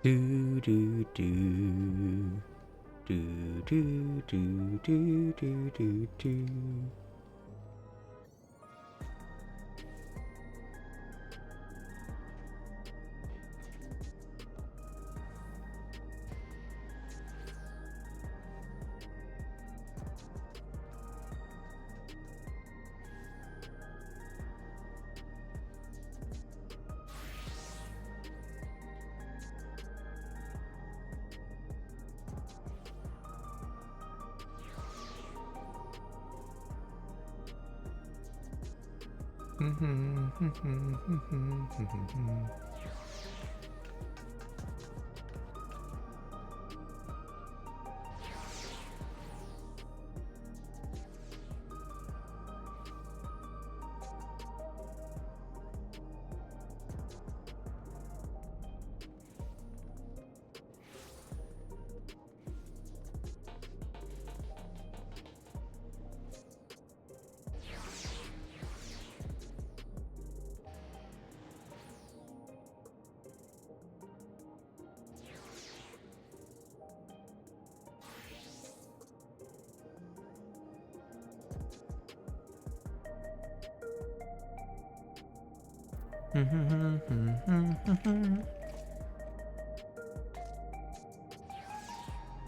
Do do do do do do do do do do.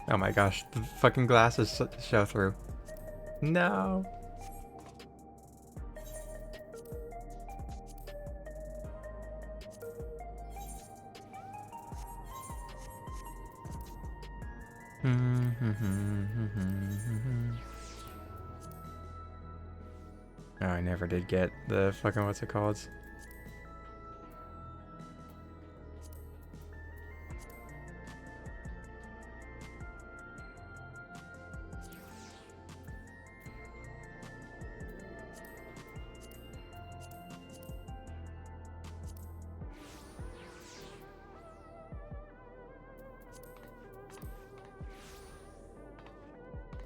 Oh my gosh, the fucking glasses show through. No. Oh, I never did get the fucking what's it called?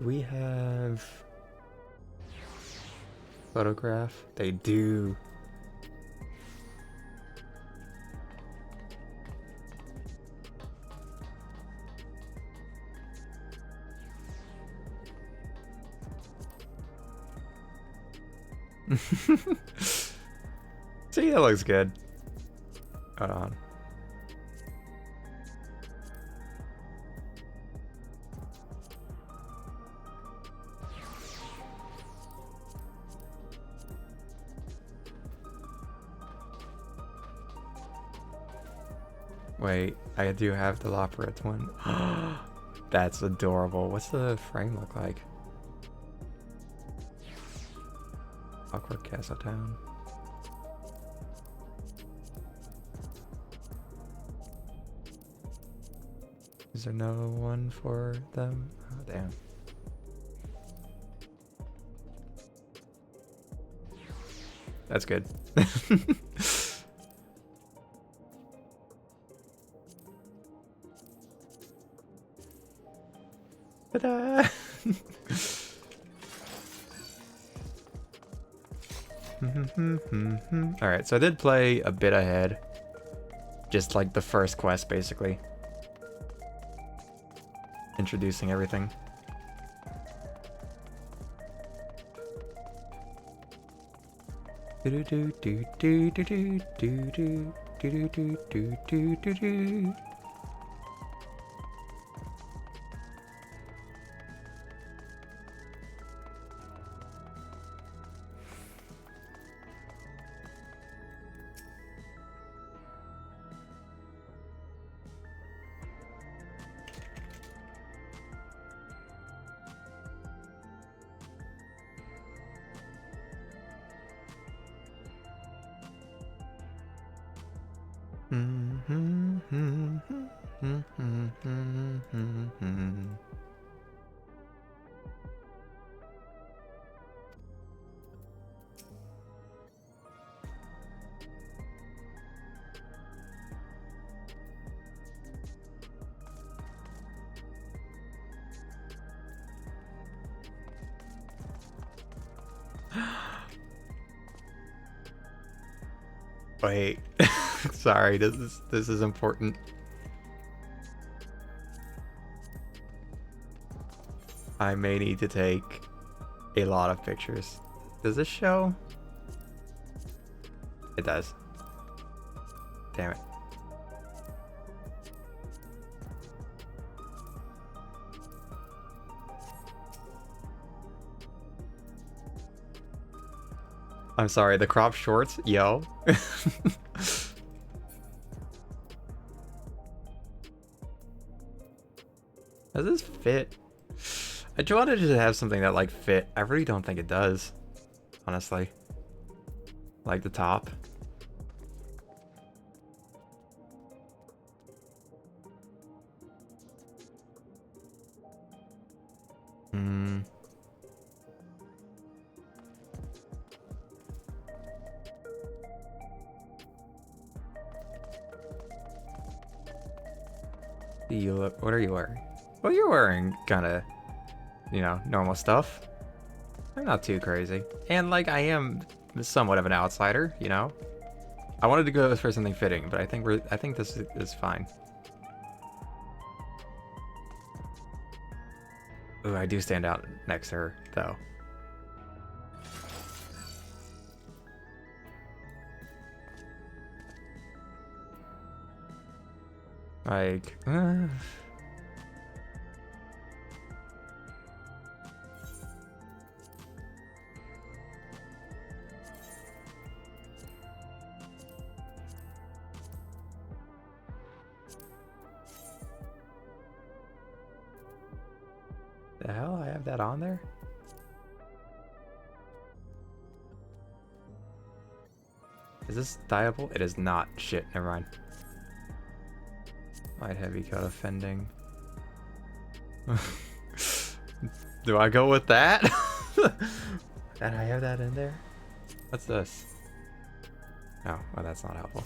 We have photograph. They do. See, that looks good. Hold on. Wait, I do have the Loporrit one. That's adorable. What's the frame look like? Awkward Castle Town. Is there no one for them? Oh, damn. That's good. Ta-da! Alright, so I did play a bit ahead. Just like the first quest, basically. Introducing everything. Do do do do do do do do do do do do do do. Wait, sorry, this is important. I may need to take a lot of pictures. Does this show? It does. Damn it. I'm sorry, the crop shorts? Yo. Does this fit? I just wanted to have something that like fit. I really don't think it does. Honestly. Like the top. Hmm. You look, what are you wearing? Well, you're wearing kind of, you know, normal stuff. I'm not too crazy. And like, I am somewhat of an outsider, you know? I wanted to go for something fitting, but I think this is fine. Ooh, I do stand out next to her, though. Like, the hell? I have that on there? Is this dyeable? It is not. Shit, never mind. Light heavy coat offending. Do I go with that? That I have that in there? What's this? Oh, well, that's not helpful.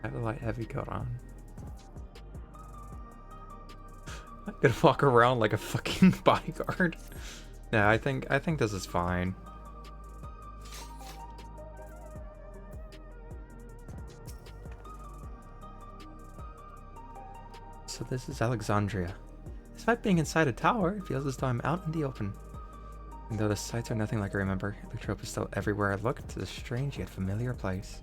I have the light heavy coat on. I'm gonna walk around like a fucking bodyguard. Yeah, I think this is fine. So this is Alexandria. Despite being inside a tower, it feels as though I'm out in the open. And though the sights are nothing like I remember, Electrope is still everywhere I look. It's a strange yet familiar place.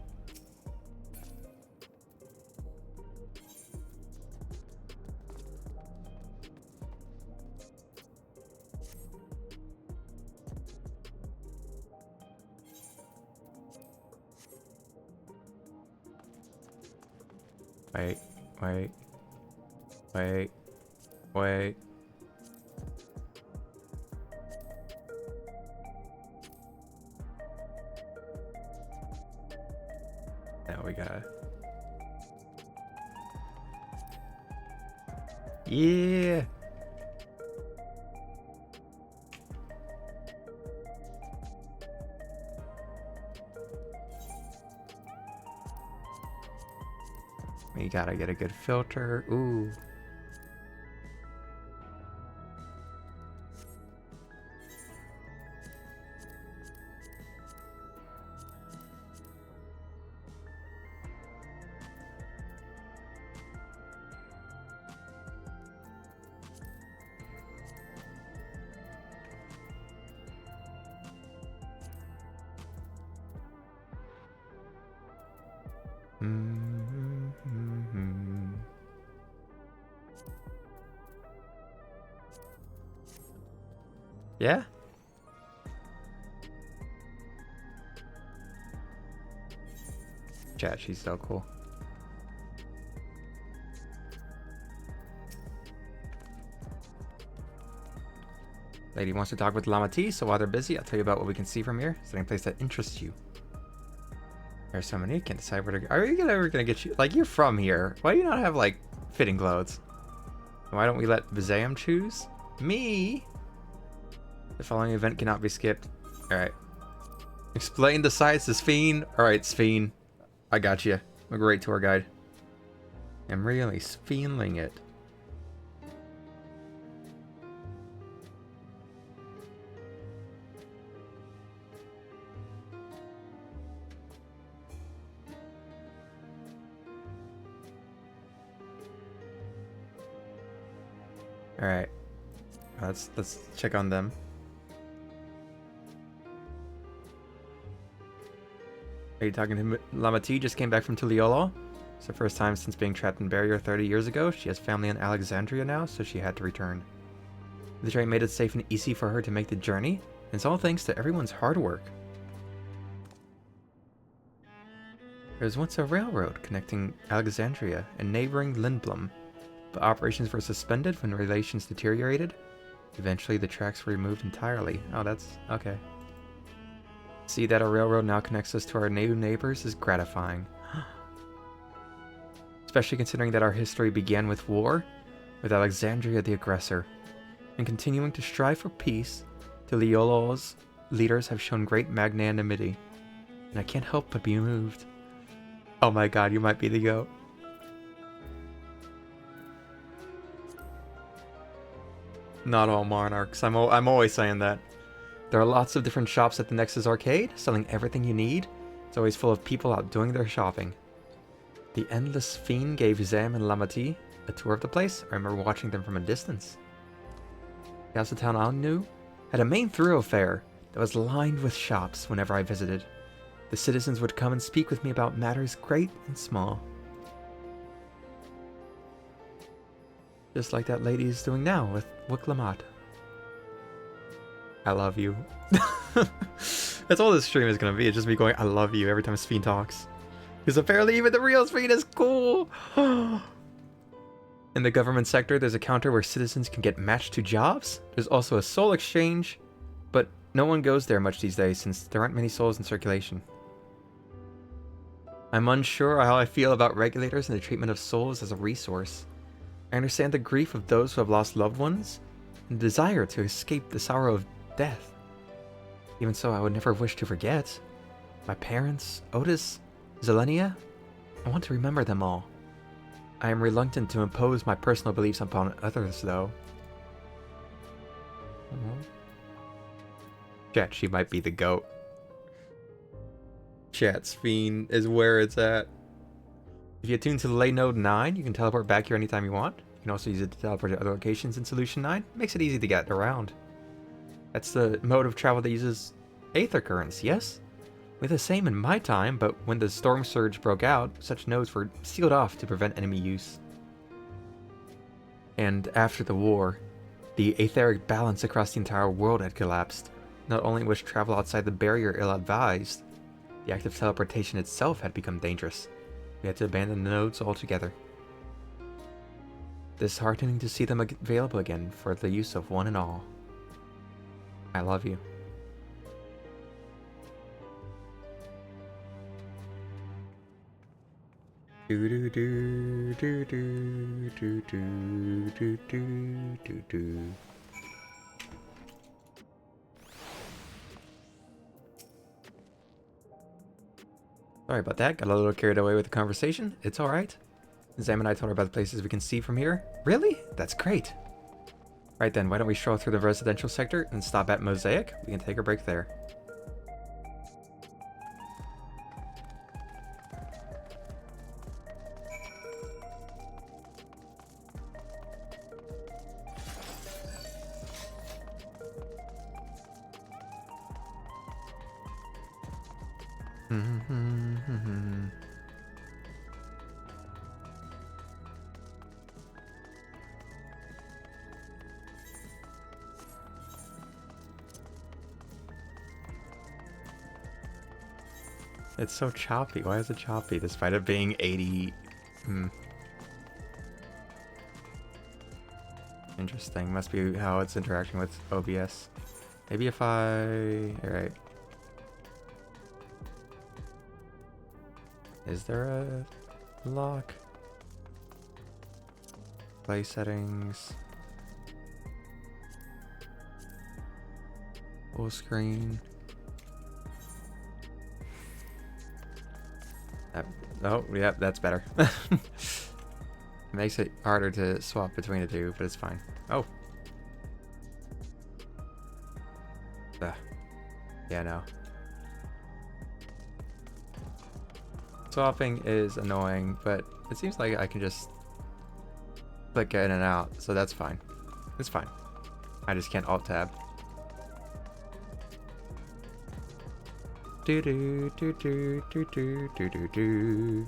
Wait, wait, wait, wait. Now we got. Yeah. We gotta get a good filter. Ooh. Yeah? Chat, she's so cool. Lady wants to talk with Llama T, so while they're busy, I'll tell you about what we can see from here. Is there any place that interests you? There's so many, can't decide where to go. Are we ever gonna get you? Like, you're from here. Why do you not have, like, fitting clothes? Why don't we let Vizayam choose? Me? The following event cannot be skipped. Alright. Explain the sights to Sphene. Alright, Sphene. I got you. I'm a great tour guide. I'm really feeling it. All right. Let's check on them. Are you talking to Lama T? Just came back from Tuliolo. It's the first time since being trapped in Barrier 30 years ago. She has family in Alexandria now, so she had to return. The train made it safe and easy for her to make the journey, and it's all thanks to everyone's hard work. There was once a railroad connecting Alexandria and neighboring Lindblom, but operations were suspended when relations deteriorated. Eventually, the tracks were removed entirely. Oh, that's okay. See that a railroad now connects us to our new neighbors is gratifying. Especially considering that our history began with war, with Alexandria the aggressor. And continuing to strive for peace, Tuliolo's leaders have shown great magnanimity. And I can't help but be moved. Oh my god, you might be the GOAT. Not all monarchs. I'm always saying that. There are lots of different shops at the Nexus Arcade, selling everything you need. It's always full of people out doing their shopping. The Endless Fiend gave Zam and Lama T a tour of the place. I remember watching them from a distance. Castletown Anu had a main thoroughfare that was lined with shops whenever I visited. The citizens would come and speak with me about matters great and small. Just like that lady is doing now with Wiklamat. I love you. That's all this stream is gonna be. It's just me going, I love you every time Sphene talks. Because apparently even the real Sphene is cool. In the government sector, there's a counter where citizens can get matched to jobs. There's also a soul exchange, but no one goes there much these days since there aren't many souls in circulation. I'm unsure how I feel about regulators and the treatment of souls as a resource. I understand the grief of those who have lost loved ones, and the desire to escape the sorrow of death. Even so, I would never wish to forget. My parents, Otis, Zelenia, I want to remember them all. I am reluctant to impose my personal beliefs upon others, though. Chat, she might be the GOAT. Chat, Sphene is where it's at. If you attune to the lay node 9, you can teleport back here anytime you want. You can also use it to teleport to other locations in Solution 9. Makes it easy to get around. That's the mode of travel that uses Aether Currents, yes? We had the same in my time, but when the Storm Surge broke out, such nodes were sealed off to prevent enemy use. And after the war, the etheric balance across the entire world had collapsed. Not only was travel outside the barrier ill-advised, the act of teleportation itself had become dangerous. We had to abandon the nodes altogether. Disheartening to see them available again for the use of one and all. I love you. Do do do do do do do do do do do. Sorry about that, got a little carried away with the conversation. It's alright. Zam and I told her about the places we can see from here. Really? That's great. Right then, why don't we stroll through the residential sector and stop at Mosaic? We can take a break there. It's so choppy. Why is it choppy despite it being 80? Interesting. Must be how it's interacting with OBS. Maybe if I... Alright. Is there a lock? Play settings. Full screen. Oh, yep, that's better. Makes it harder to swap between the two, but it's fine. Oh. Yeah, no. Swapping is annoying, but it seems like I can just click in and out, so that's fine. It's fine. I just can't alt tab. Do do do do do do do do do.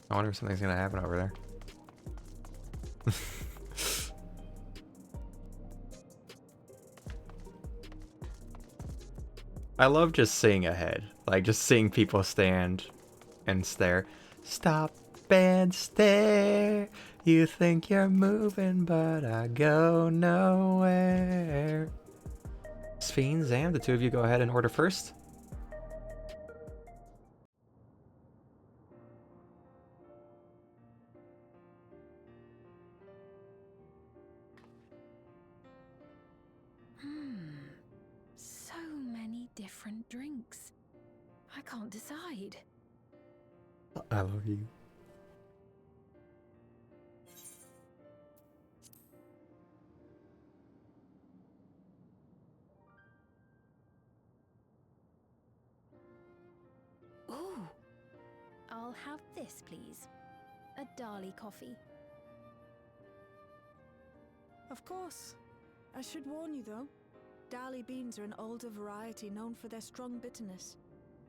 I wonder if something's gonna happen over there. I love just seeing ahead. Like, just seeing people stand and stare. Stop and stare. You think you're moving, but I go nowhere. Sphene, Zam, the two of you go ahead and order first. So many different drinks. I can't decide. I love you. Ooh. I'll have this, please. A Dali coffee. Of course. I should warn you though. Dali beans are an older variety known for their strong bitterness.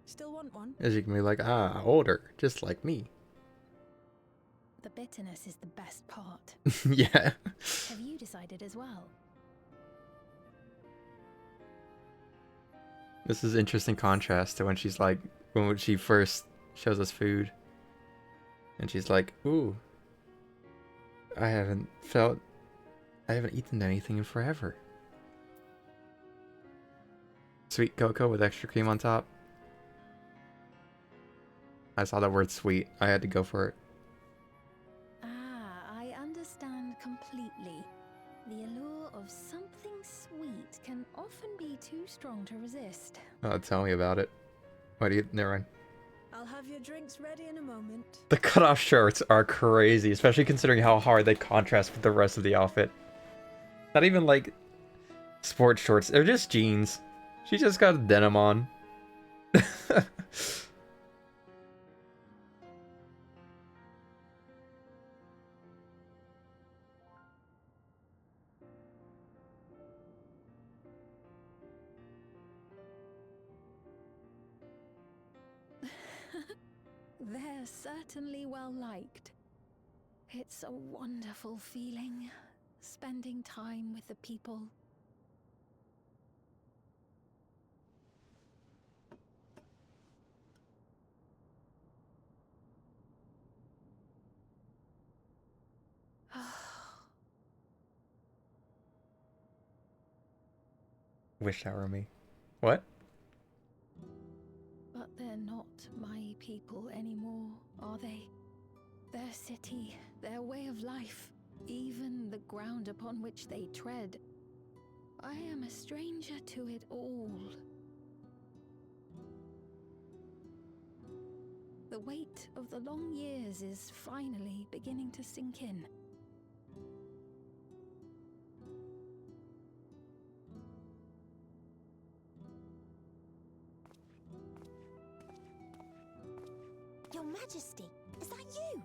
Still want one? As you can be like, ah, older, just like me. The bitterness is the best part. Yeah. Have you decided as well? This is interesting contrast to when she's like, when she first shows us food. And she's like, ooh, I haven't eaten anything in forever. Sweet cocoa with extra cream on top. I saw the word sweet. I had to go for it. Ah, I understand completely. The allure of something sweet can often be too strong to resist. Oh, tell me about it. What do you... Never mind. I'll have your drinks ready in a moment. The cutoff shorts are crazy, especially considering how hard they contrast with the rest of the outfit. Not even like sports shorts. They're just jeans. She just got denim on. They're certainly well liked. It's a wonderful feeling, spending time with the people. Wish that were me. What? But they're not my people anymore, are they? Their city, their way of life, even the ground upon which they tread. I am a stranger to it all. The weight of the long years is finally beginning to sink in. Your Majesty, is that you?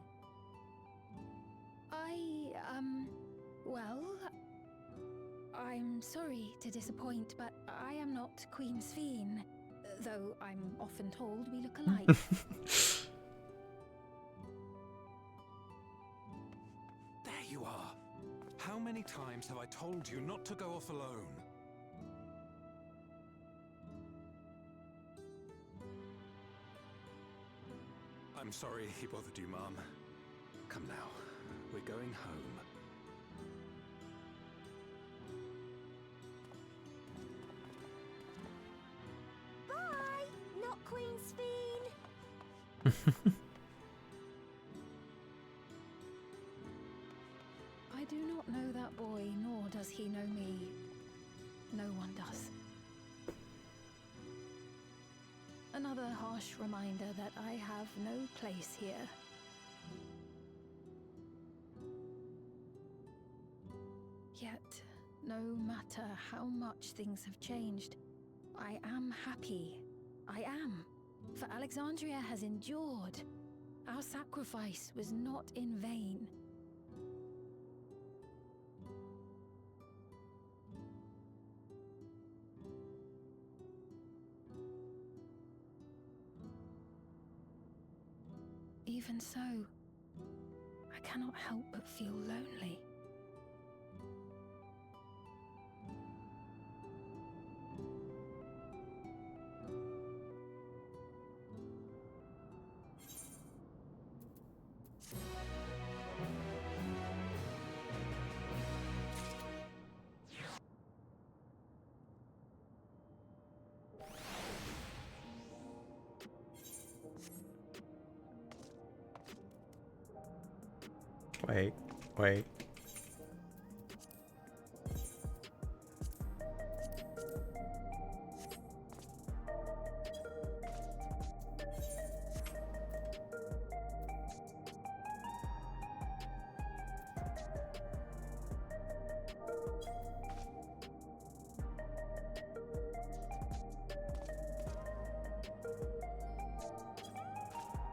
Well, I'm sorry to disappoint, but I am not Queen Sphene, though I'm often told we look alike. There you are. How many times have I told you not to go off alone? I'm sorry he bothered you, Mom. Come now, we're going home. Bye! Not Queen Sphene! I do not know that boy, nor does he know me. No one does. Another harsh reminder that I have no place here. Yet, no matter how much things have changed, I am happy. I am. For Alexandria has endured. Our sacrifice was not in vain. Even so, I cannot help but feel lonely. Wait, wait.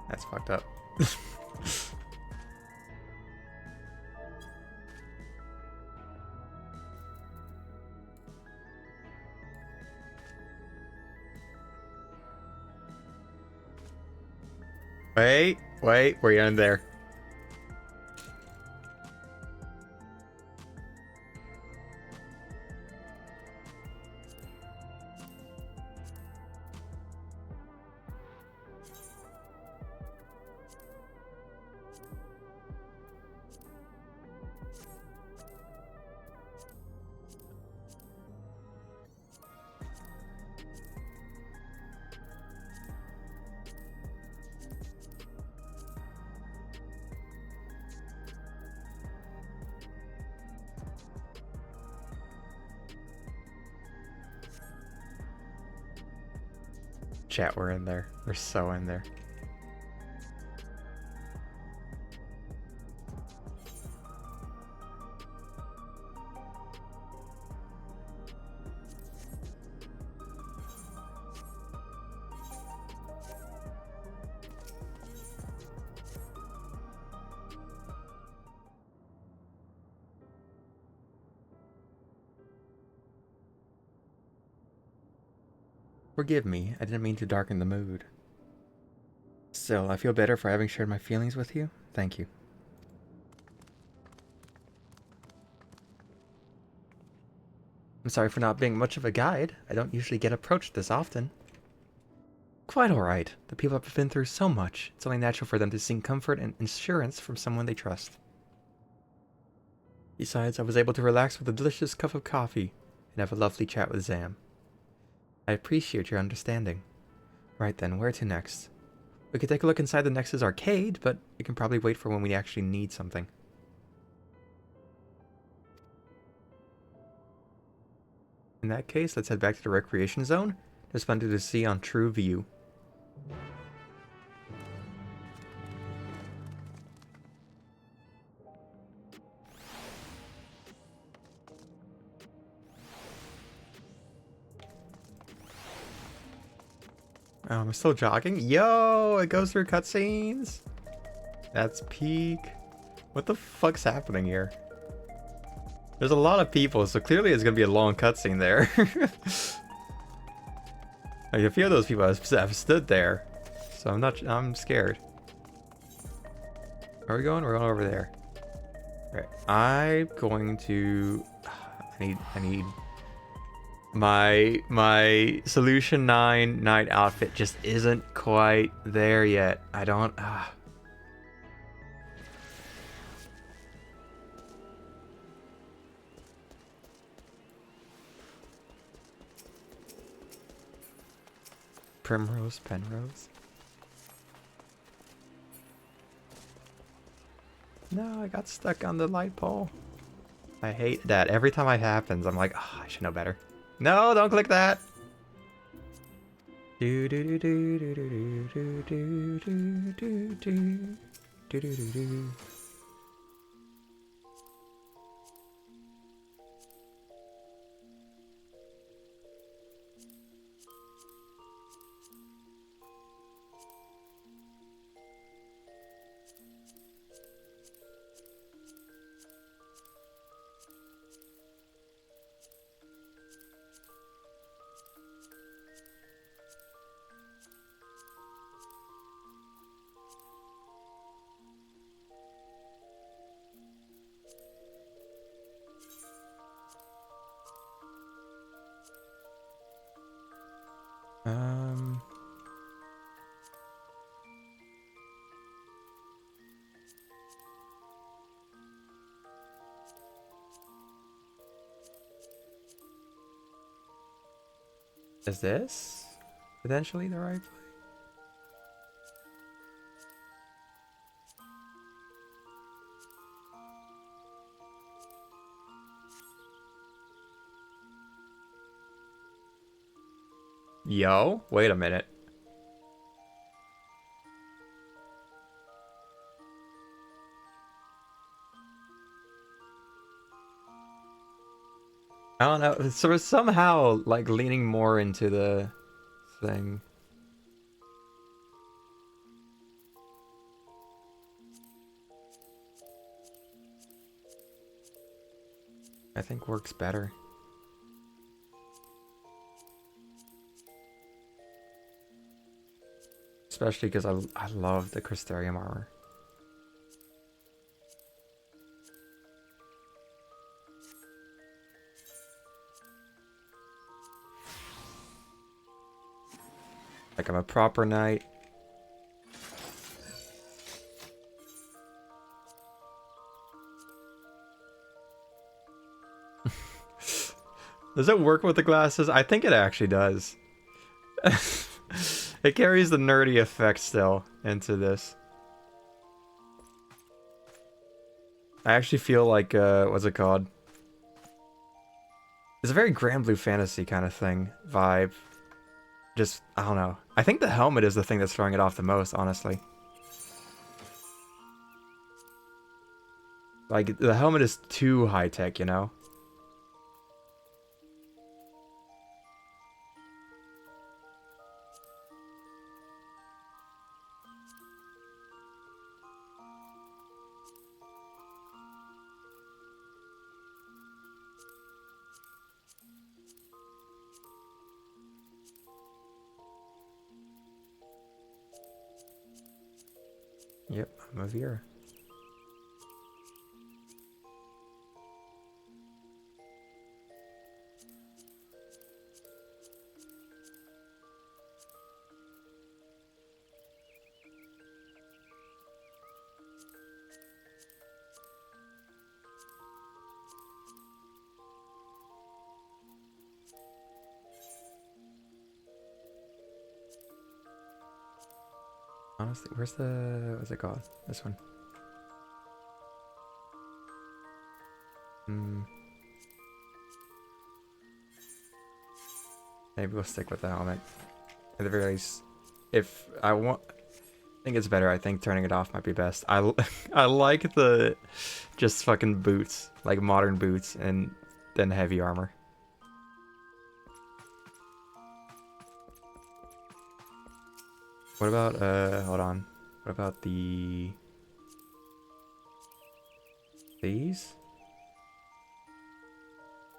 That's fucked up. Wait, we're in there. Chat, we're in there. We're so in there. Forgive me, I didn't mean to darken the mood. Still, I feel better for having shared my feelings with you. Thank you. I'm sorry for not being much of a guide. I don't usually get approached this often. Quite alright. The people have been through so much. It's only natural for them to seek comfort and assurance from someone they trust. Besides, I was able to relax with a delicious cup of coffee and have a lovely chat with Zam. I appreciate your understanding. Right then, where to next? We could take a look inside the Nexus arcade, but we can probably wait for when we actually need something. In that case, let's head back to the recreation zone. There's plenty to see on True View. Oh, I'm still jogging? Yo, it goes through cutscenes. That's peak. What the fuck's happening here? There's a lot of people, so clearly it's gonna be a long cutscene there. Like, a few of those people have stood there, so I'm scared. Where are we going? We're going over there. Alright, I'm going to... I need... My Solution 9 night outfit just isn't quite there yet. I don't... Primrose, Penrose. No, I got stuck on the light pole. I hate that. Every time it happens, I'm like, oh, I should know better. No, don't click that. Do do do do do do do do do do do do do do. Is this potentially the right play? Yo, wait a minute. I don't know. So we're somehow like leaning more into the thing. I think works better. Especially because I love the Crystarium armor. Like I'm a proper knight. Does it work with the glasses? I think it actually does. It carries the nerdy effect still into this. I actually feel like, what's it called? It's a very Grand Blue Fantasy kind of thing, vibe. Just, I don't know. I think the helmet is the thing that's throwing it off the most, honestly. Like, the helmet is too high-tech, you know? Yep, I'm a Vera. Honestly, where's the... what's it called? This one. Maybe we'll stick with the helmet. At the very least, if I want... I think it's better. I think turning it off might be best. I like the... just fucking boots. Like modern boots and then heavy armor. What about, hold on. What about these?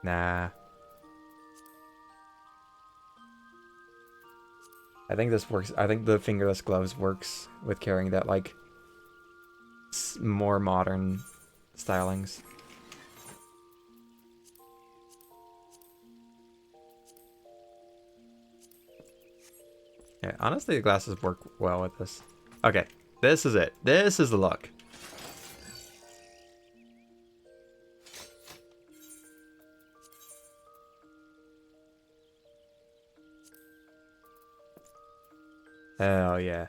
Nah. I think this works. I think the fingerless gloves works with carrying that, like, more modern stylings. Yeah, honestly, the glasses work well with this. Okay, this is it. This is the look. Hell yeah.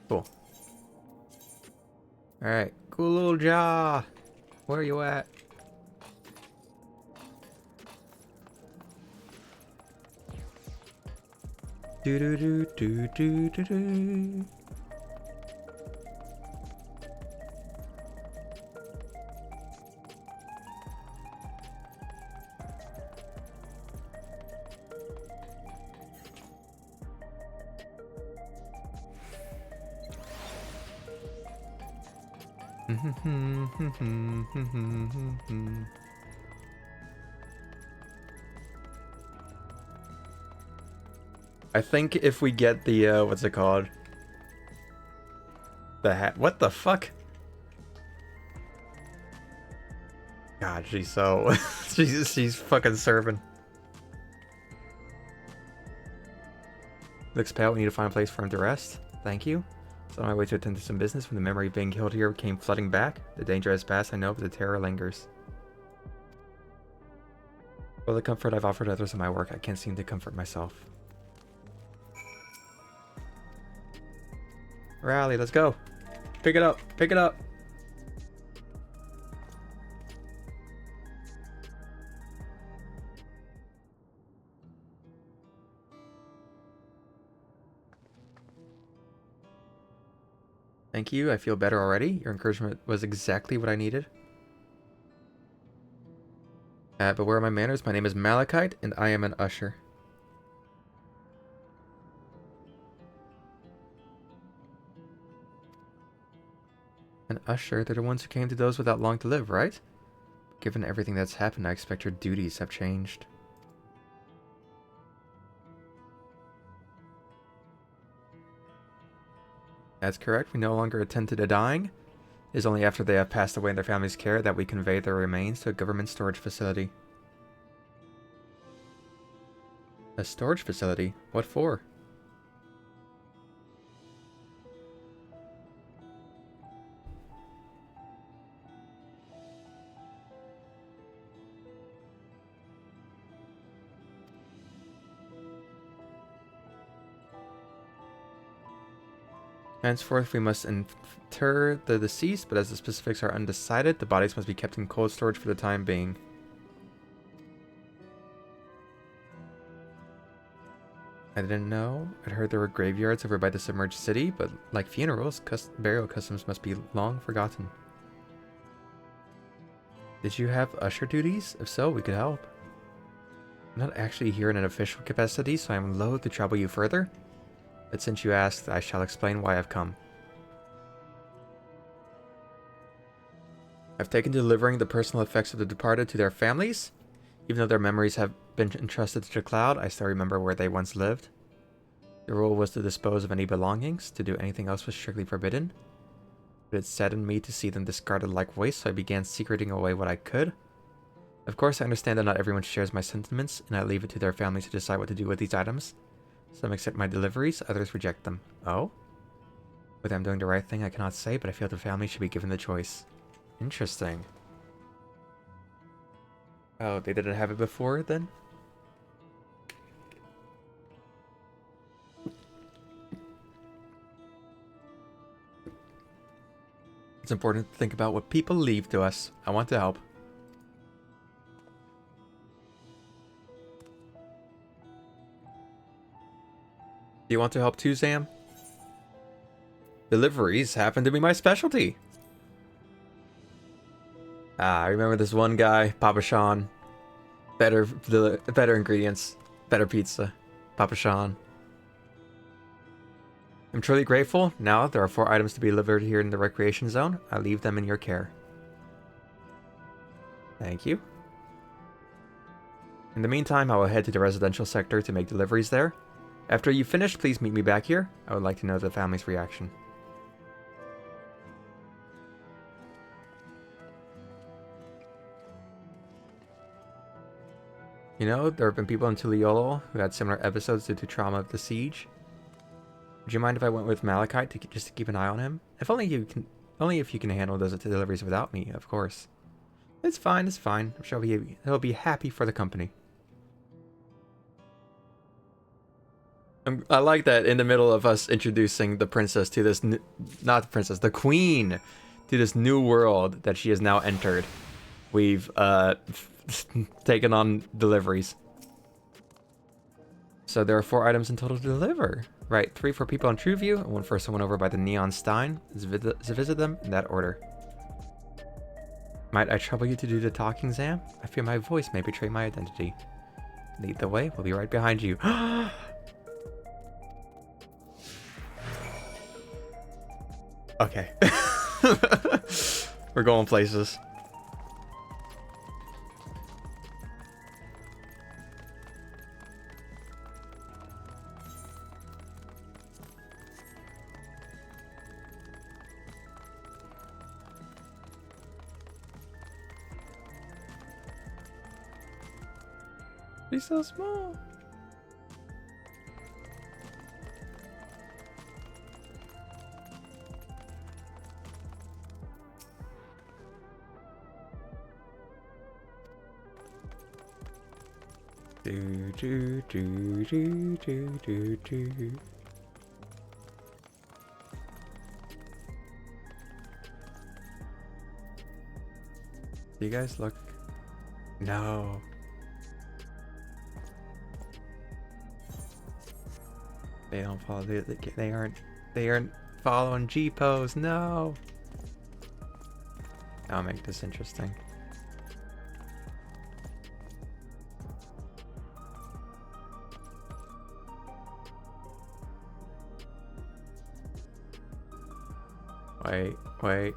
Cool. Alright, cool little jaw. Where are you at? Do do do do do do do. I think if we get the, what's it called? The hat. What the fuck? God, she's so... she's fucking serving. Looks pale. We need to find a place for him to rest. Thank you. So on my way to attend to some business when the memory of being killed here came flooding back. The danger has passed, I know, but the terror lingers. For the comfort I've offered others in my work, I can't seem to comfort myself. Rally, let's go. Pick it up. Pick it up. Thank you. I feel better already. Your encouragement was exactly what I needed. But where are my manners? My name is Malachite, and I am an usher. An usher? They're the ones who came to those without long to live, right? Given everything that's happened, I expect your duties have changed. That's correct. We no longer attend to the dying. It is only after they have passed away in their family's care that we convey their remains to a government storage facility. A storage facility? What for? Henceforth, we must inter the deceased, but as the specifics are undecided, the bodies must be kept in cold storage for the time being. I didn't know. I'd heard there were graveyards over by the submerged city, but like funerals, burial customs must be long forgotten. Did you have usher duties? If so, we could help. I'm not actually here in an official capacity, so I am loath to trouble you further. But since you asked, I shall explain why I've come. I've taken to delivering the personal effects of the departed to their families. Even though their memories have been entrusted to the cloud, I still remember where they once lived. The rule was to dispose of any belongings. To do anything else was strictly forbidden. But it saddened me to see them discarded like waste, so I began secreting away what I could. Of course, I understand that not everyone shares my sentiments, and I leave it to their families to decide what to do with these items. Some accept my deliveries, others reject them. Oh? Whether I'm doing the right thing, I cannot say, but I feel the family should be given the choice. Interesting. Oh, they didn't have it before, then? It's important to think about what people leave to us. I want to help. Do you want to help too, Sam? Deliveries happen to be my specialty. I remember this one guy, Papa Sean. Better ingredients, better pizza. Papa Sean. I'm truly grateful. Now there are 4 items to be delivered here in the recreation zone. I leave them in your care. Thank you. In the meantime, I will head to the residential sector to make deliveries there. After you finish, please meet me back here. I would like to know the family's reaction. You know, there have been people in Tuliolo who had similar episodes due to trauma of the siege. Would you mind if I went with Malachite just to keep an eye on him? If only if you can handle those deliveries without me, of course. It's fine, it's fine. I'm sure he'll be happy for the company. I like that in the middle of us introducing the princess to this, not the princess, the queen, to this new world that she has now entered. We've taken on deliveries. So there are 4 items in total to deliver. Right, 3 for people in Trueview, and 1 for someone over by the Neon Stein. Let's visit them in that order. Might I trouble you to do the talking, Zam? I fear my voice may betray my identity. Lead the way, we'll be right behind you. Okay. We're going places. Be so small. Do do do do do do do. Do you guys look? No. They don't follow. They aren't following G pose. No. I'll make this interesting. Wait.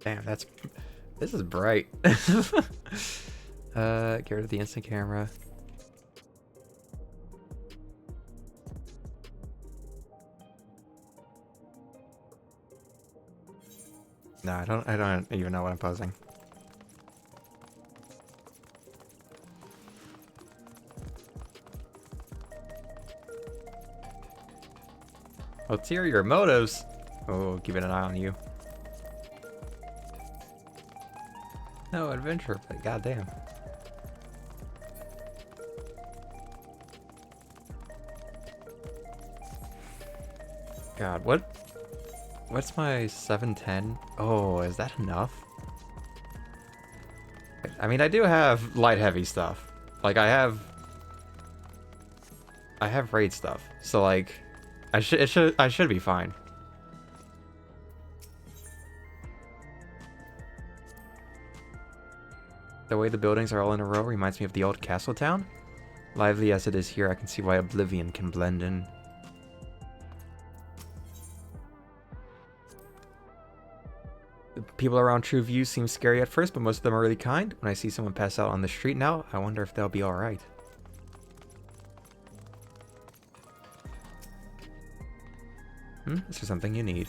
Damn, this is bright. Get rid of the instant camera. No, I don't even know what I'm posing. Ulterior motives. Oh, keeping an eye on you. No adventure, but goddamn. God, what's my 710? Oh, is that enough? I mean, I do have light heavy stuff. Like I have raid stuff. So like I should be fine. The way the buildings are all in a row reminds me of the old castle town. Lively as it is here, I can see why Oblivion can blend in. The people around True View seem scary at first, but most of them are really kind. When I see someone pass out on the street now, I wonder if they'll be alright. This is something you need.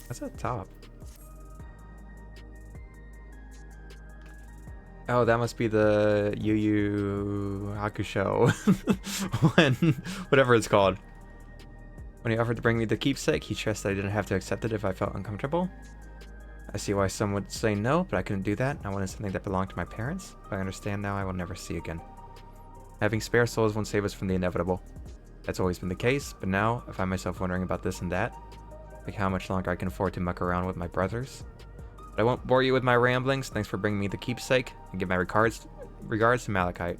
What's at the top? Oh, that must be the Yu Yu Hakusho. Whatever it's called. When he offered to bring me the keepsake, he stressed that I didn't have to accept it if I felt uncomfortable. I see why some would say no, but I couldn't do that. I wanted something that belonged to my parents. But I understand now I will never see again. Having spare souls won't save us from the inevitable. That's always been the case, but now I find myself wondering about this and that. Like how much longer I can afford to muck around with my brothers. But I won't bore you with my ramblings. Thanks for bringing me the keepsake. And give my regards to Malachite.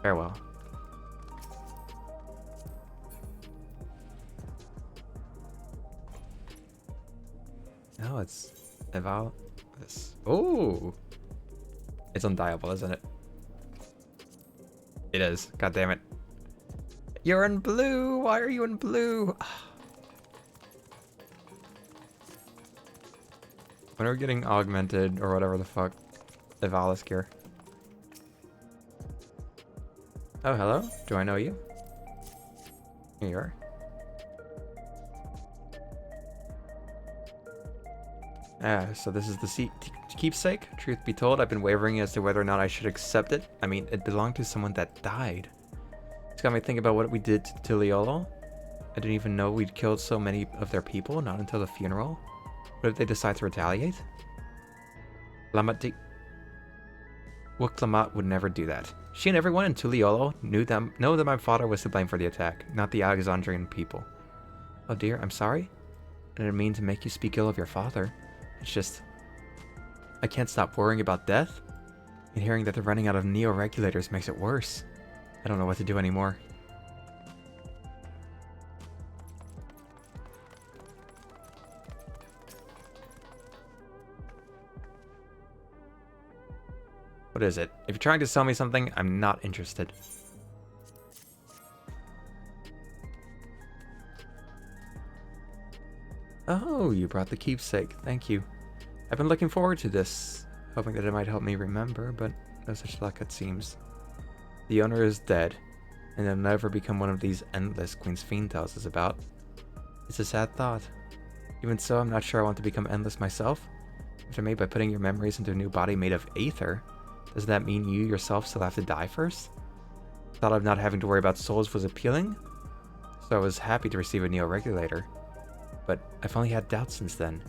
Farewell. No, it's Eval. This. Oh, it's undieable, isn't it? It is. God damn it. You're in blue. Why are you in blue? When are we getting augmented or whatever the fuck? Evalis gear. Oh, hello? Do I know you? Here you are. Ah, so this is the keepsake? Truth be told, I've been wavering as to whether or not I should accept it. I mean, it belonged to someone that died. It's got me thinking about what we did to Liolo. I didn't even know we'd killed so many of their people, not until the funeral. What if they decide to retaliate? Wuk-Lamat would never do that. She and everyone in Tuliolo know that my father was to blame for the attack, not the Alexandrian people. Oh dear, I'm sorry? I didn't mean to make you speak ill of your father. It's just... I can't stop worrying about death. And hearing that they're running out of Neo-Regulators makes it worse. I don't know what to do anymore. What is it? If you're trying to sell me something, I'm not interested. Oh, you brought the keepsake. Thank you. I've been looking forward to this, hoping that it might help me remember, but no such luck it seems. The owner is dead, and he'll never become one of these endless Queen's Fiend tells us about. It's a sad thought. Even so, I'm not sure I want to become endless myself. If they're made by putting your memories into a new body made of aether, doesn't that mean you yourself still have to die first? The thought of not having to worry about souls was appealing, so I was happy to receive a neo-regulator. But I've only had doubts since then.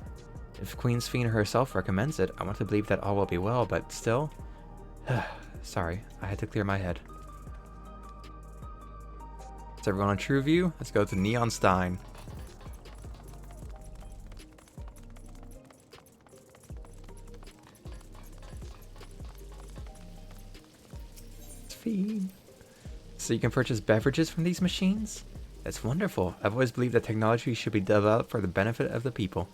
If Queen's Fiend herself recommends it, I want to believe that all will be well, but still... Sorry, I had to clear my head. Is everyone on TrueView? Let's go to Neon Stein. Feed. So you can purchase beverages from these machines? That's wonderful. I've always believed that technology should be developed for the benefit of the people.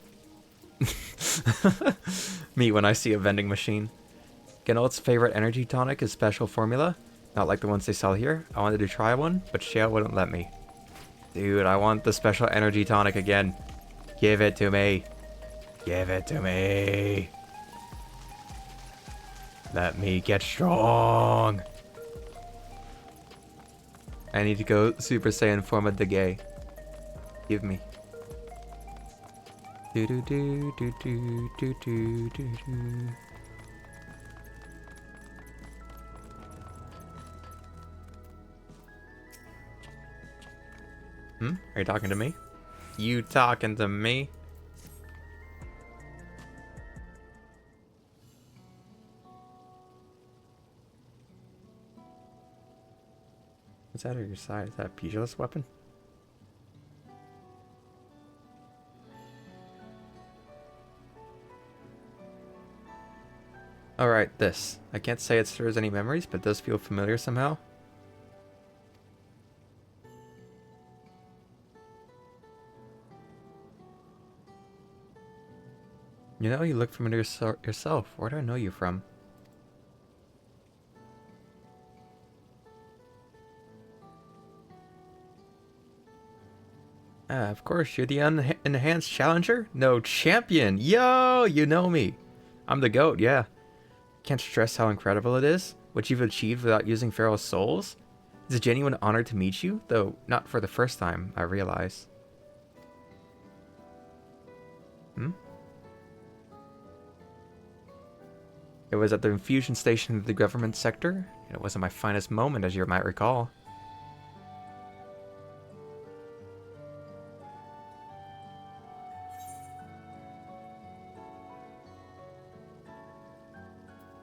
Me when I see a vending machine. Genolt's favorite energy tonic is special formula. Not like the ones they sell here. I wanted to try one, but Shale wouldn't let me. Dude, I want the special energy tonic again. Give it to me. Give it to me. Let me get strong. I need to go Super Saiyan form of the gay. Give me. Do do do do do do do do do. Are you talking to me? You talking to me? What's that on your side? Is that a pugilist weapon? Alright, this. I can't say it stirs any memories, but it does feel familiar somehow. You know, you look familiar yourself. Where do I know you from? Of course, you're the enhanced challenger? No, champion! Yo, you know me! I'm the GOAT, yeah. Can't stress how incredible it is, what you've achieved without using Pharaoh's souls. It's a genuine honor to meet you, though not for the first time, I realize. It was at the infusion station of the government sector, and it wasn't my finest moment, as you might recall.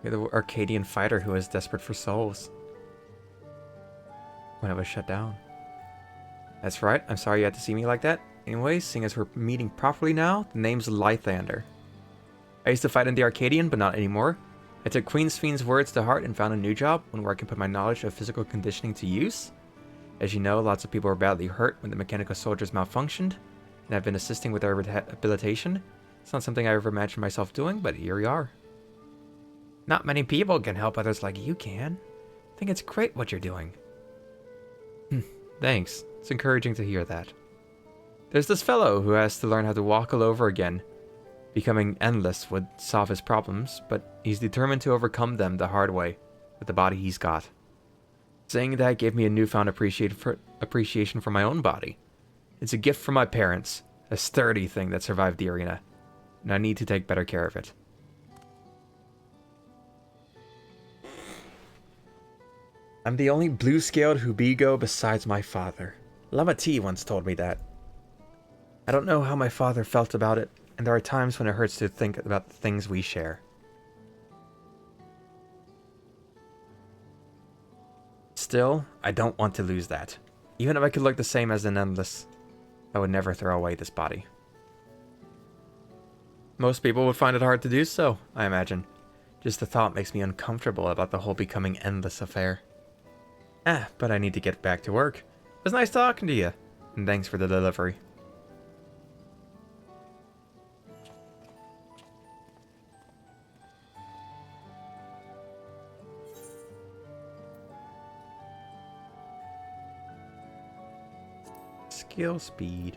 You're the Arcadian fighter who was desperate for souls. When it was shut down. That's right, I'm sorry you had to see me like that. Anyways, seeing as we're meeting properly now, the name's Lythander. I used to fight in the Arcadian, but not anymore. I took Queen's Fiend's words to heart and found a new job, one where I can put my knowledge of physical conditioning to use. As you know, lots of people were badly hurt when the mechanical soldiers malfunctioned, and I've been assisting with their rehabilitation. It's not something I ever imagined myself doing, but here we are. Not many people can help others like you can. I think it's great what you're doing. Thanks. It's encouraging to hear that. There's this fellow who has to learn how to walk all over again. Becoming endless would solve his problems, but he's determined to overcome them the hard way, with the body he's got. Saying that gave me a newfound appreciation for my own body. It's a gift from my parents, a sturdy thing that survived the arena, and I need to take better care of it. I'm the only blue-scaled Hubigo besides my father. Lama T once told me that. I don't know how my father felt about it, and there are times when it hurts to think about the things we share. Still, I don't want to lose that. Even if I could look the same as an Endless, I would never throw away this body. Most people would find it hard to do so, I imagine. Just the thought makes me uncomfortable about the whole becoming Endless affair. But I need to get back to work. It was nice talking to you, and thanks for the delivery. Skill speed.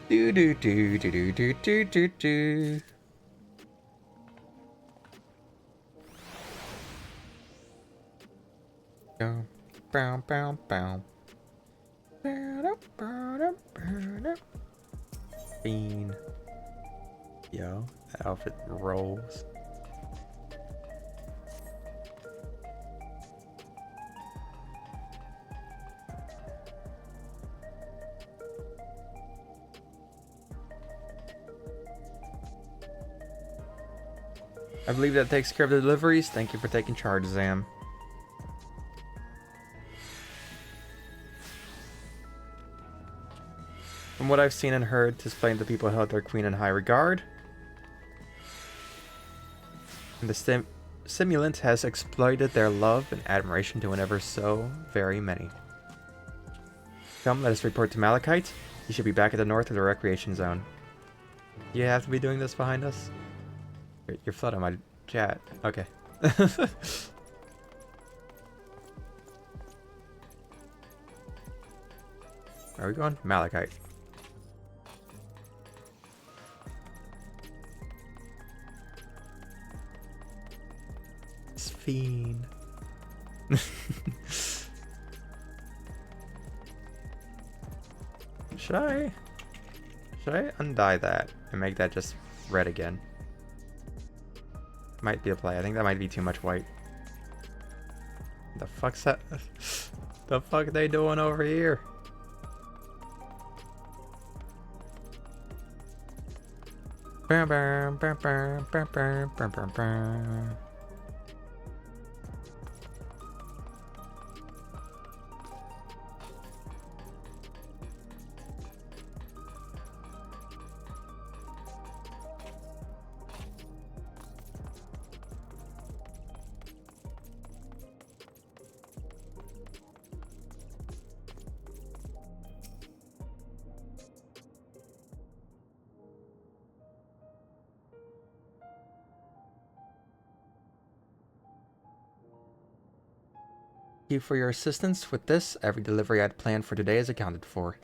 Do do do do do do do do do. Bow, bow, bow, bow. Fiend. Yo, that outfit rolls. I believe that takes care of the deliveries. Thank you for taking charge, Zam. From what I've seen and heard, displaying the people held their queen in high regard. And the simulant has exploited their love and admiration to whenever so very many. Come, let us report to Malachite. He should be back at the north of the recreation zone. You have to be doing this behind us? You're flooding my chat. Okay. Where are we going? Malachite. Fiend. Should I undye that and make that just red again? Might be a play. I think that might be too much white. The fuck's that? The fuck are they doing over here? Bam, bam, bam, bam, bam, bam, bam, bam, bam. Thank you for your assistance with this. Every delivery I had planned for today is accounted for.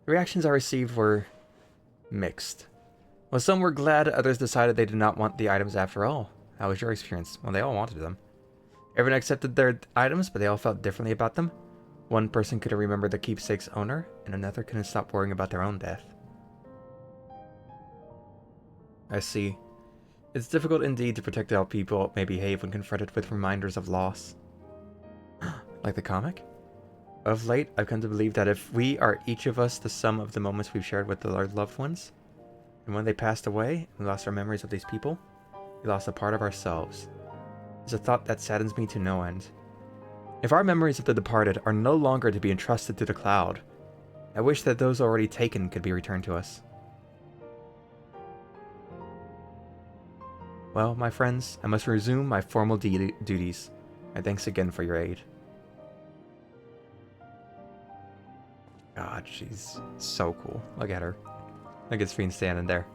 The reactions I received were mixed. While some were glad, others decided they did not want the items after all. How was your experience? Well, they all wanted them. Everyone accepted their items, but they all felt differently about them. One person couldn't remember the keepsake's owner, and another couldn't stop worrying about their own death. I see. It's difficult indeed to predict how people may behave when confronted with reminders of loss. Like the comic? Of late, I've come to believe that if we are each of us the sum of the moments we've shared with our loved ones, and when they passed away, we lost our memories of these people, we lost a part of ourselves. It's a thought that saddens me to no end. If our memories of the departed are no longer to be entrusted to the cloud, I wish that those already taken could be returned to us. Well, my friends, I must resume my formal duties. My thanks again for your aid. God, she's so cool. Look at her. Look at Fiend standing there.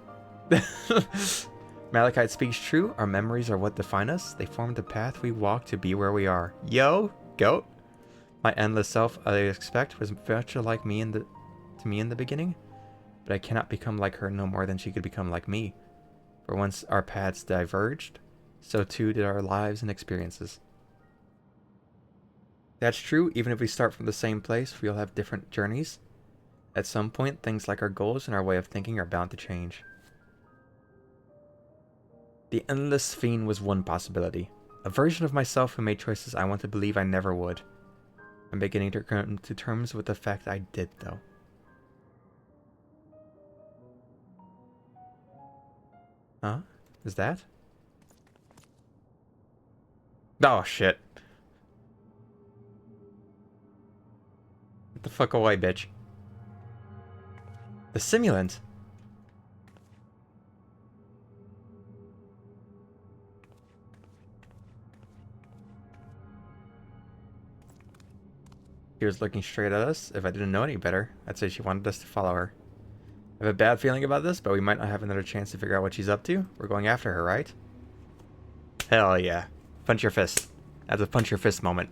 Malachite speaks true. Our memories are what define us. They form the path we walk to be where we are. Yo, goat. My endless self, I expect, was much like me to me in the beginning, but I cannot become like her no more than she could become like me. For once our paths diverged, so too did our lives and experiences. That's true, even if we start from the same place, we'll have different journeys. At some point, things like our goals and our way of thinking are bound to change. The Endless Fiend was one possibility. A version of myself who made choices I want to believe I never would. I'm beginning to come to terms with the fact I did, though. Huh? Is that? Oh, shit. Get the fuck away, bitch. The simulant? She was looking straight at us. If I didn't know any better, I'd say she wanted us to follow her. I have a bad feeling about this, but we might not have another chance to figure out what she's up to. We're going after her, right? Hell yeah. Punch your fist. That's a punch your fist moment.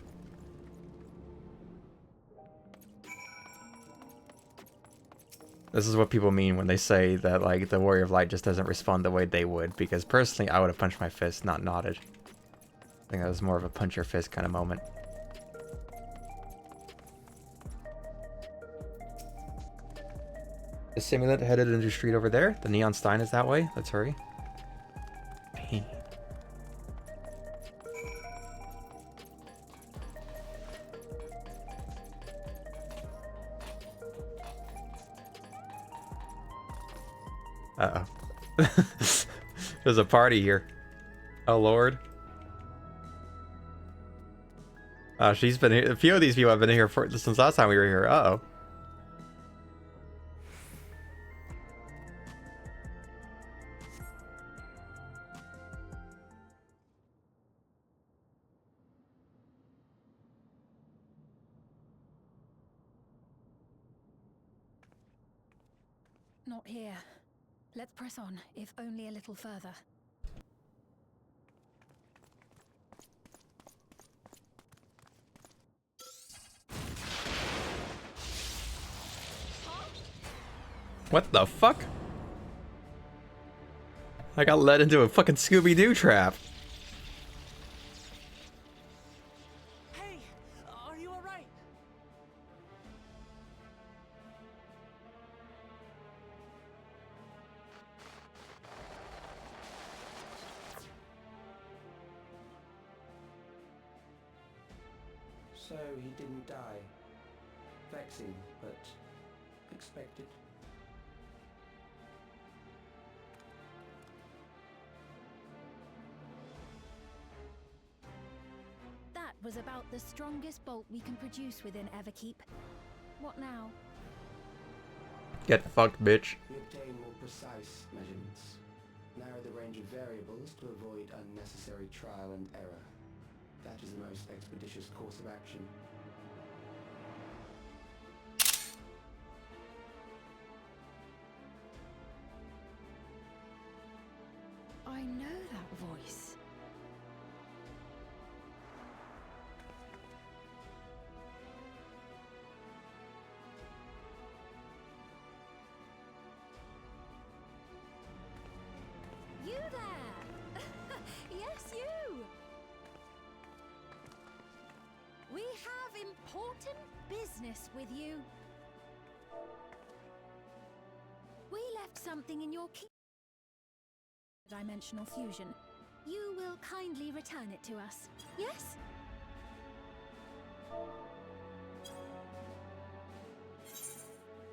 This is what people mean when they say that, like, the Warrior of Light just doesn't respond the way they would. Because personally, I would have punched my fist, not nodded. I think that was more of a punch your fist kind of moment. The simulant headed into the street over there. The Neon Stein is that way. Let's hurry. Uh-oh. There's a party here. Oh, Lord. She's been here. A few of these people have been here since last time we were here. Uh-oh. Not here. Let's press on, if only a little further. What the fuck? I got led into a fucking Scooby-Doo trap. Hey, are you alright? So he didn't die. Vexing, but expected. That was about the strongest bolt we can produce within Everkeep. What now? Get fucked, bitch. We obtain more precise measurements. Narrow the range of variables to avoid unnecessary trial and error. That is the most expeditious course of action. I know that voice. You there! Yes, you! We have important business with you. We left something in your key. Dimensional fusion. You will kindly return it to us, yes?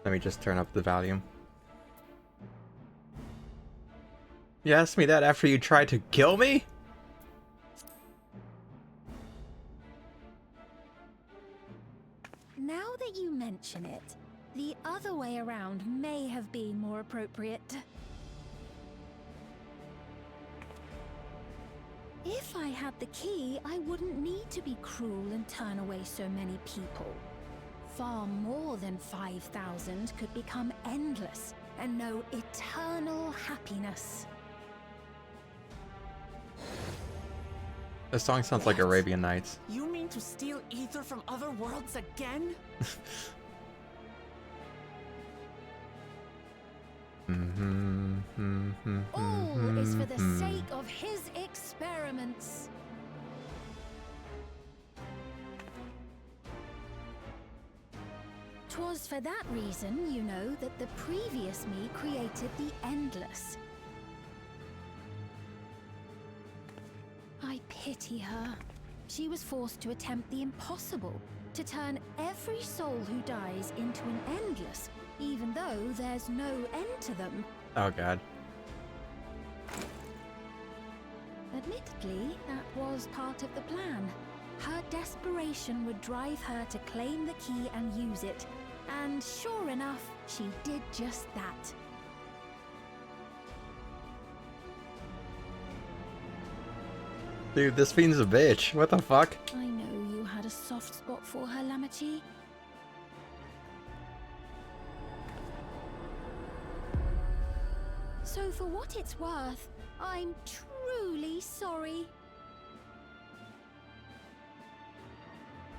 Let me just turn up the volume. You asked me that after you tried to kill me? Now that you mention it, the other way around may have been more appropriate. If I had the key, I wouldn't need to be cruel and turn away so many people. Far more than 5,000 could become endless and know eternal happiness. This song sounds like Arabian Nights. You mean to steal ether from other worlds again? All is for the sake of his experiments. Twas for that reason, you know, that the previous me created the Endless. I pity her. She was forced to attempt the impossible, to turn every soul who dies into an Endless, even though there's no end to them. Oh god. Admittedly, that was part of the plan. Her desperation would drive her to claim the key and use it. And sure enough, she did just that. Dude, this fiend's a bitch. What the fuck? I know you had a soft spot for her, Lamachi. So for what it's worth, I'm truly sorry.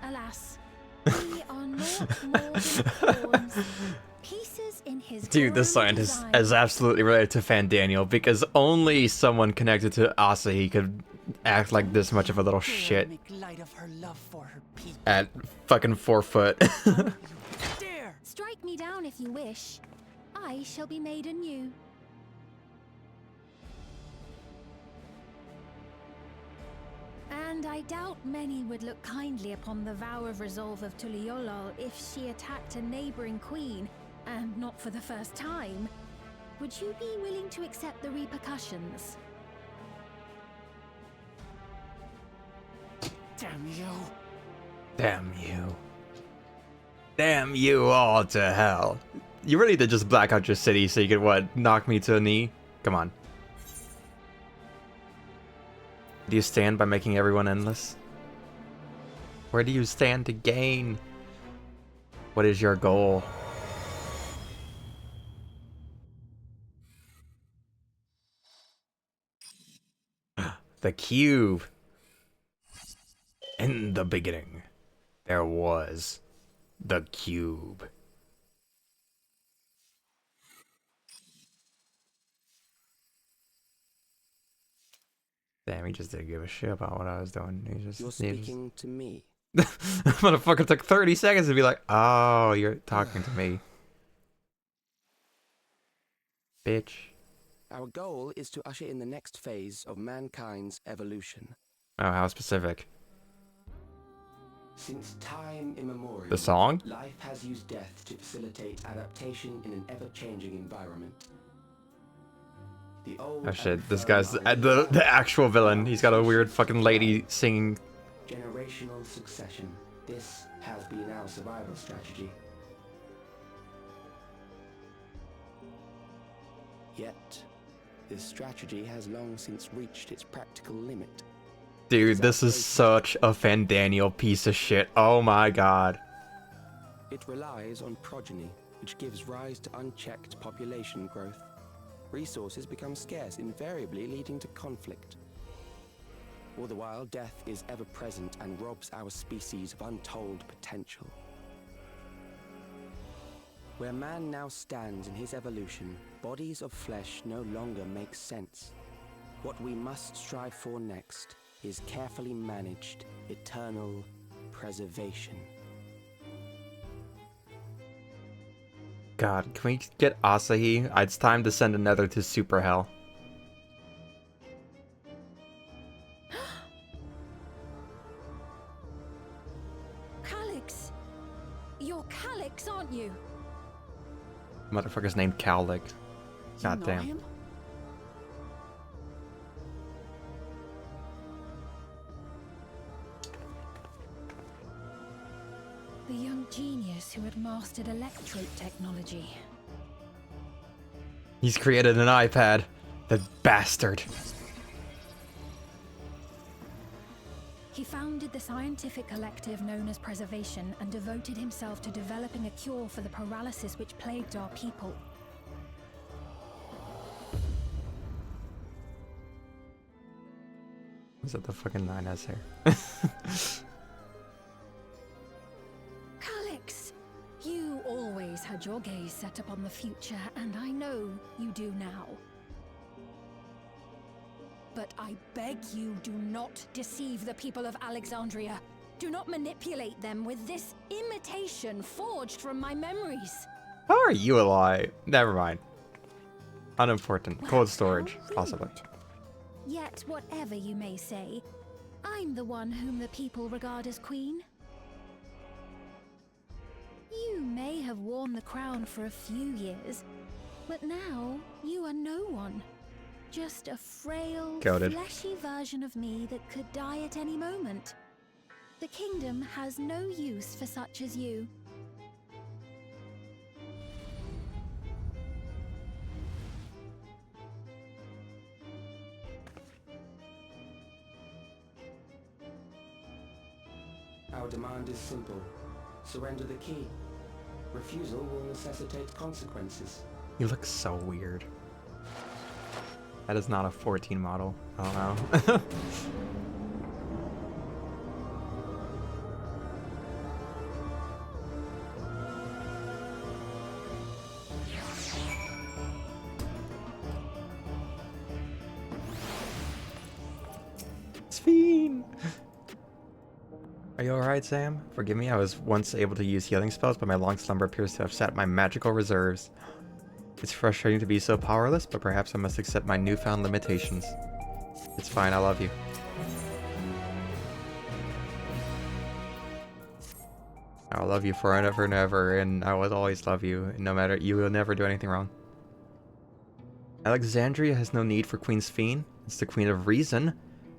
Alas, we are not more than pawns. pieces in his Dude, this grand scientist design. is absolutely related to Fandaniel because only someone connected to Asahi could act like this much of a little shit Make light of her love for her people. at fucking 4 foot. Dare! Strike me down if you wish. I shall be made anew. And I doubt many would look kindly upon the vow of resolve of Tuliolol if she attacked a neighboring queen, and not for the first time. Would you be willing to accept the repercussions? Damn you. Damn you. Damn you all to hell. You really did just black out your city so you could, what, knock me to a knee? Come on. Do you stand by making everyone endless? Where do you stand to gain? What is your goal? The cube. In the beginning, there was the cube. Damn, he just didn't give a shit about what I was doing. He just, You're speaking to me. Motherfucker took 30 seconds to be like, oh, you're talking to me. Bitch. Our goal is to usher in the next phase of mankind's evolution. Oh, how specific. Since time immemorial, The song? life has used death to facilitate adaptation in an ever-changing environment. The old Oh shit, and this firm guy's ideas the actual villain. He's got a weird fucking lady singing. generational succession. This has been our survival strategy. Yet, this strategy has long since reached its practical limit. Dude, this is such a Fandaniel piece of shit. Oh my god. It relies on progeny, which gives rise to unchecked population growth. Resources become scarce, invariably leading to conflict. All the while, death is ever present and robs our species of untold potential. Where man now stands in his evolution, bodies of flesh no longer make sense. What we must strive for next is carefully managed, eternal preservation. God, can we get Asahi? It's time to send another to Super Hell. Calyx! You're Calyx, aren't you? Motherfucker's named Cowlick. God You know damn. him? The young genius who had mastered electrope technology. He's created an iPad. The bastard. He founded the scientific collective known as Preservation and devoted himself to developing a cure for the paralysis which plagued our people. Is that the fucking 9S here? Calyx! You always had your gaze set upon the future, and I know you do now. But I beg you, do not deceive the people of Alexandria. Do not manipulate them with this imitation forged from my memories. How are you alive? Never mind. Unimportant. Cold storage, How rude. possibly. Yet, whatever you may say, I'm the one whom the people regard as queen. You may have worn the crown for a few years, but now you are no one. Just a frail, Goated. fleshy version of me that could die at any moment. The kingdom has no use for such as you. Our demand is simple. Surrender the key. Refusal will necessitate consequences. You look so weird. That is not a 14 model. I don't know. fiend! Are you alright, Sam? Forgive me, I was once able to use healing spells, but my long slumber appears to have sapped my magical reserves. It's frustrating to be so powerless, but perhaps I must accept my newfound limitations. It's fine, I love you. I'll love you forever and ever, and I will always love you, and no matter, you will never do anything wrong. Alexandria has no need for Queen Sphene. It's the Queen of Reason,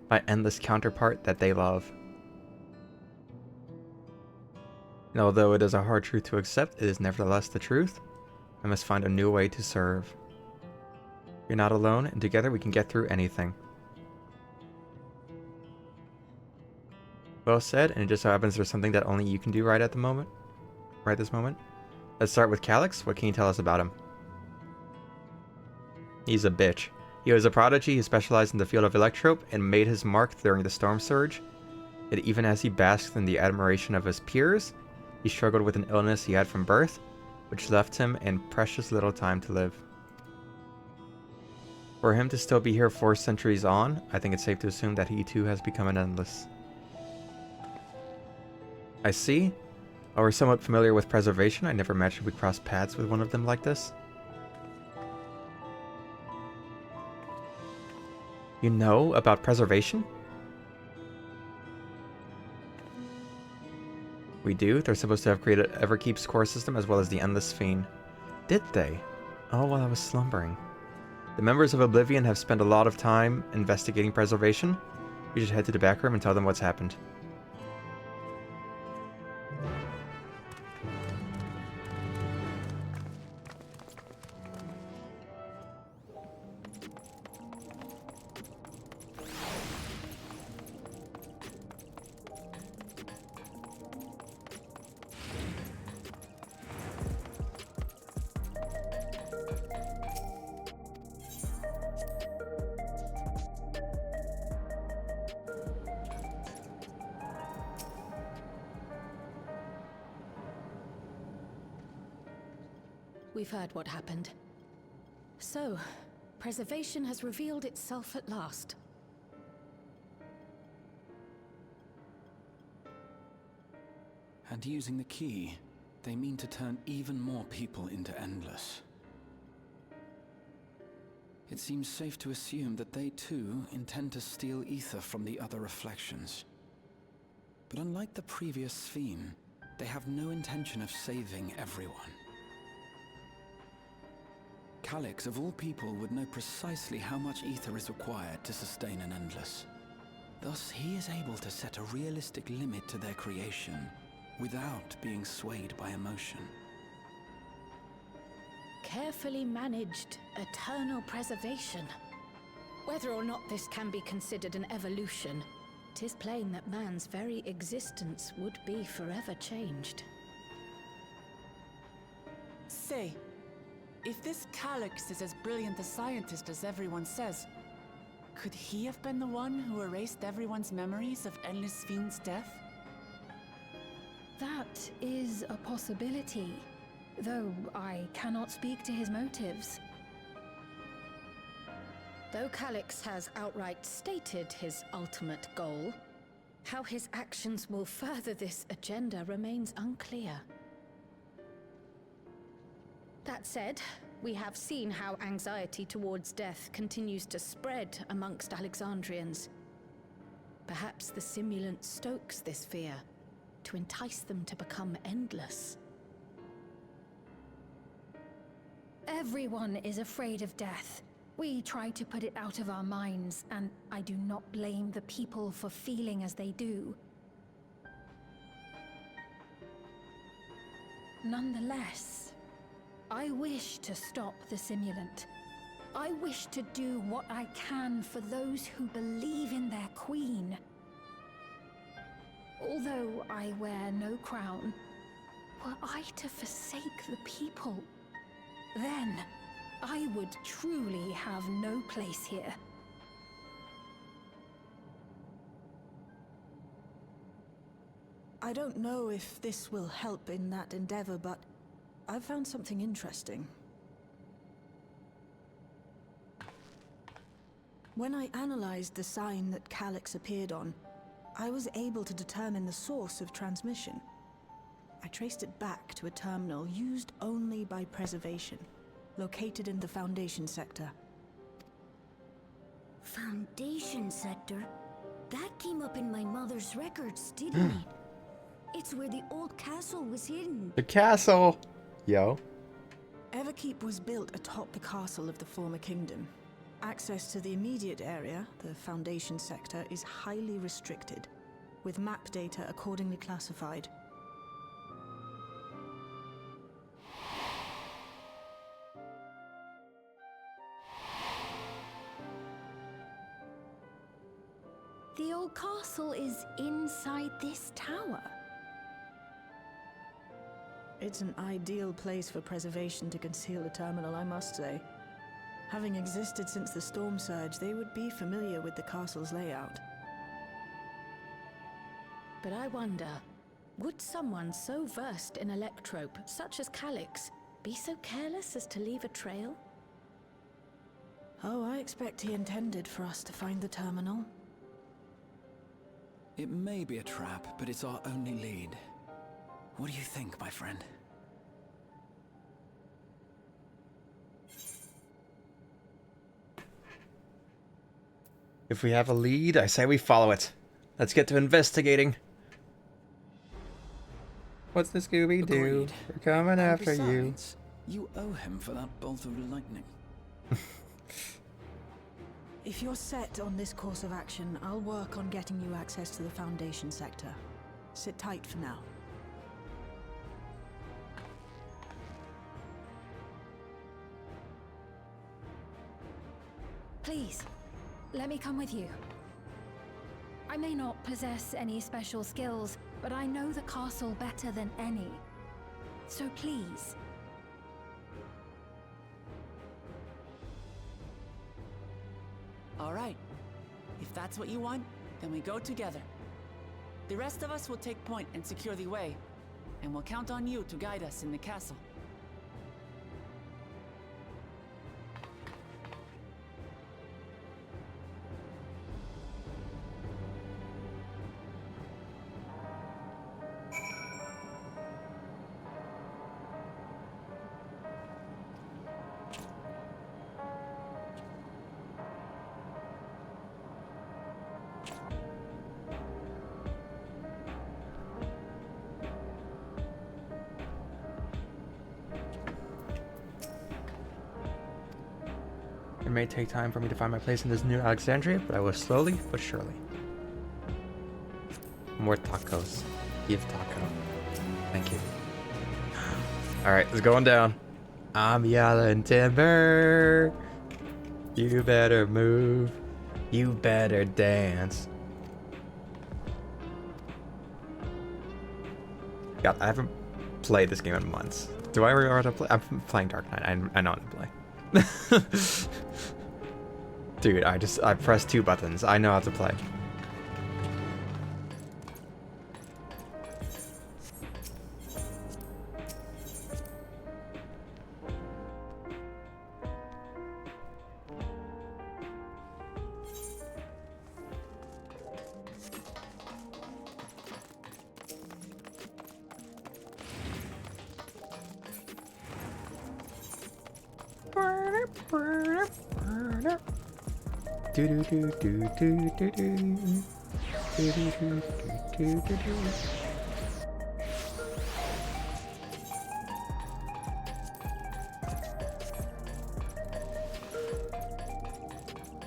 my endless counterpart that they love. And although it is a hard truth to accept, it is nevertheless the truth. I must find a new way to serve. You're not alone, and together we can get through anything. Well said, and it just so happens there's something that only you can do right at the moment. Right this moment. Let's start with Calix. What can you tell us about him? He's a bitch. He was a prodigy who specialized in the field of electrope and made his mark during the Storm Surge. Yet even as he basked in the admiration of his peers, he struggled with an illness he had from birth, which left him in precious little time to live. For him to still be here 4 centuries on, I think it's safe to assume that he too has become an endless. I see. While we're somewhat familiar with preservation, I never imagined we'd cross paths with one of them like this. You know about preservation? We do. They're supposed to have created Everkeep's core system as well as the Endless Fiend. Did they? Oh, while I was slumbering. The members of Oblivion have spent a lot of time investigating preservation. We should head to the back room and tell them what's happened. We've heard what happened. So, preservation has revealed itself at last. And using the key, they mean to turn even more people into Endless. It seems safe to assume that they too intend to steal ether from the other reflections. But unlike the previous Sphene, they have no intention of saving everyone. Calix, of all people, would know precisely how much ether is required to sustain an Endless. Thus, he is able to set a realistic limit to their creation, without being swayed by emotion. Carefully managed, eternal preservation. Whether or not this can be considered an evolution, 'tis plain that man's very existence would be forever changed. Say, if this Calix is as brilliant a scientist as everyone says, could he have been the one who erased everyone's memories of Endless Sphene's death? That is a possibility, though I cannot speak to his motives. Though Calix has outright stated his ultimate goal, how his actions will further this agenda remains unclear. That said, we have seen how anxiety towards death continues to spread amongst Alexandrians. Perhaps the simulant stokes this fear to entice them to become endless. Everyone is afraid of death. We try to put it out of our minds, and I do not blame the people for feeling as they do. Nonetheless, I wish to stop the simulant. I wish to do what I can for those who believe in their queen. Although I wear no crown, were I to forsake the people, then I would truly have no place here. I don't know if this will help in that endeavor, but I've found something interesting. When I analyzed the sign that Calyx appeared on, I was able to determine the source of transmission. I traced it back to a terminal used only by Preservation, located in the Foundation sector. Foundation sector? That came up in my mother's records, didn't it? It's where the old castle was hidden. The castle! Yo. Everkeep was built atop the castle of the former kingdom. Access to the immediate area, the Foundation sector, is highly restricted, with map data accordingly classified. The old castle is inside this tower. It's an ideal place for Preservation to conceal a terminal, I must say. Having existed since the Storm Surge, they would be familiar with the castle's layout. But I wonder, would someone so versed in electrope, such as Calyx, be so careless as to leave a trail? Oh, I expect he intended for us to find the terminal. It may be a trap, but it's our only lead. What do you think, my friend? If we have a lead, I say we follow it. Let's get to investigating. What's the Scooby-Doo? Agreed. We're coming And after you. besides, you owe him for that bolt of lightning. If you're set on this course of action, I'll work on getting you access to the Foundation sector. Sit tight for now. Please, let me come with you. I may not possess any special skills, but I know the castle better than any. So please. All right. If that's what you want, then we go together. The rest of us will take point and secure the way, and we'll count on you to guide us in the castle. It may take time for me to find my place in this new Alexandria, but I will slowly but surely. More tacos. Give taco. Thank you. Alright, it's going down. I'm yelling timber. You better move. You better dance. God, I haven't played this game in months. Do I remember how to play? I'm playing Dark Knight. I know how to play. Dude, I pressed 2 buttons. I know how to play. Do do do do do do do. Do do do do do do.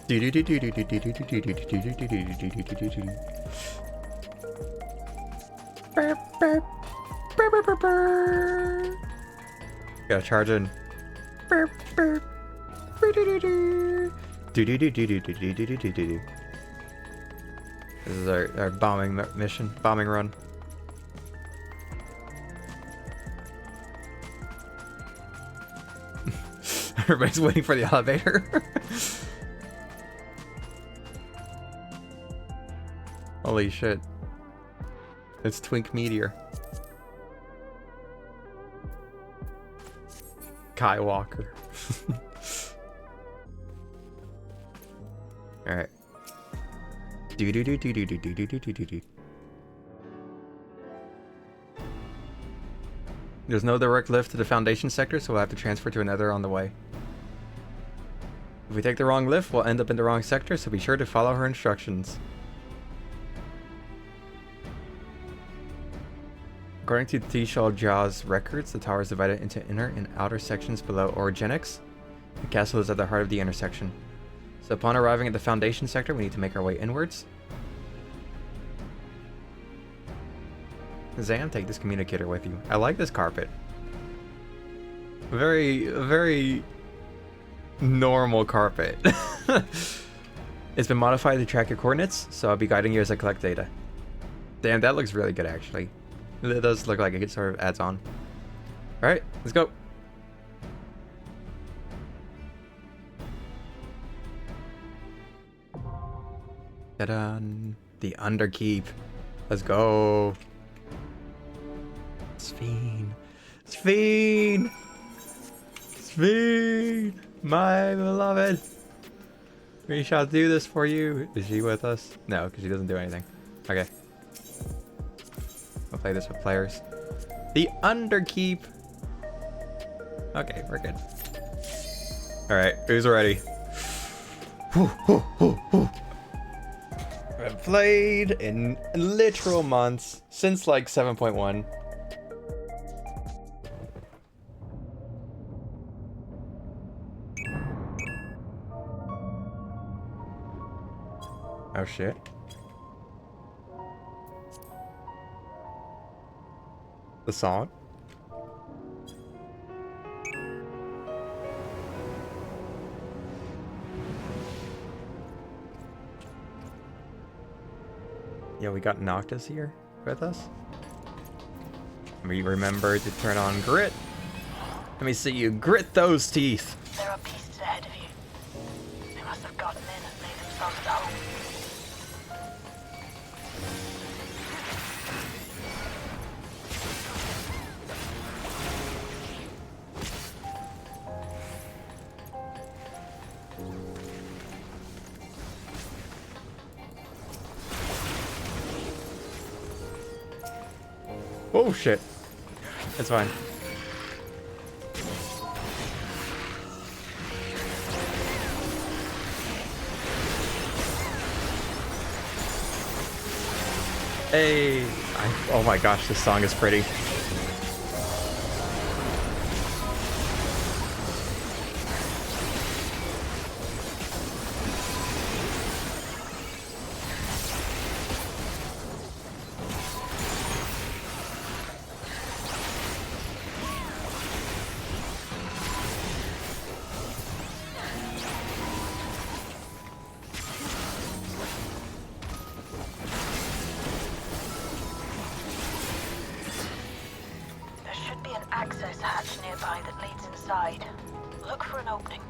Do do do do do do do do do do do do do do do do. Gotta charge in. This is our bombing mission, bombing run. Everybody's waiting for the elevator. Holy shit. It's Twink Meteor. Kai Walker. Do do do do do do do do do do do. There's no direct lift to the Foundation sector, so we'll have to transfer to another on the way. If we take the wrong lift, we'll end up in the wrong sector, so be sure to follow her instructions. According to Tishal Jaw's records, the tower is divided into inner and outer sections below Orogenics. The castle is at the heart of the intersection. So upon arriving at the Foundation sector, we need to make our way inwards. Zan, take this communicator with you. I like this carpet. Very normal carpet. It's been modified to track your coordinates, so I'll be guiding you as I collect data. Damn, that looks really good actually. It does look like it sort of adds on. Alright, let's go. Ta-da! The Underkeep. Let's go. Sphene. Sphene! Sphene! My beloved! We shall do this for you. Is she with us? No, because she doesn't do anything. Okay. We'll play this with players. The Underkeep! Okay, we're good. Alright, who's ready? I've played in literal months since like 7.1. Oh shit. The song? Yeah, we got Noctis here with us. We remembered to turn on grit. Let me see you grit those teeth. There are beasts ahead of you. They must have gotten in and made themselves at home. Oh shit. It's fine. Hey! Oh my gosh, this song is pretty. Access hatch nearby that leads inside. Look for an opening.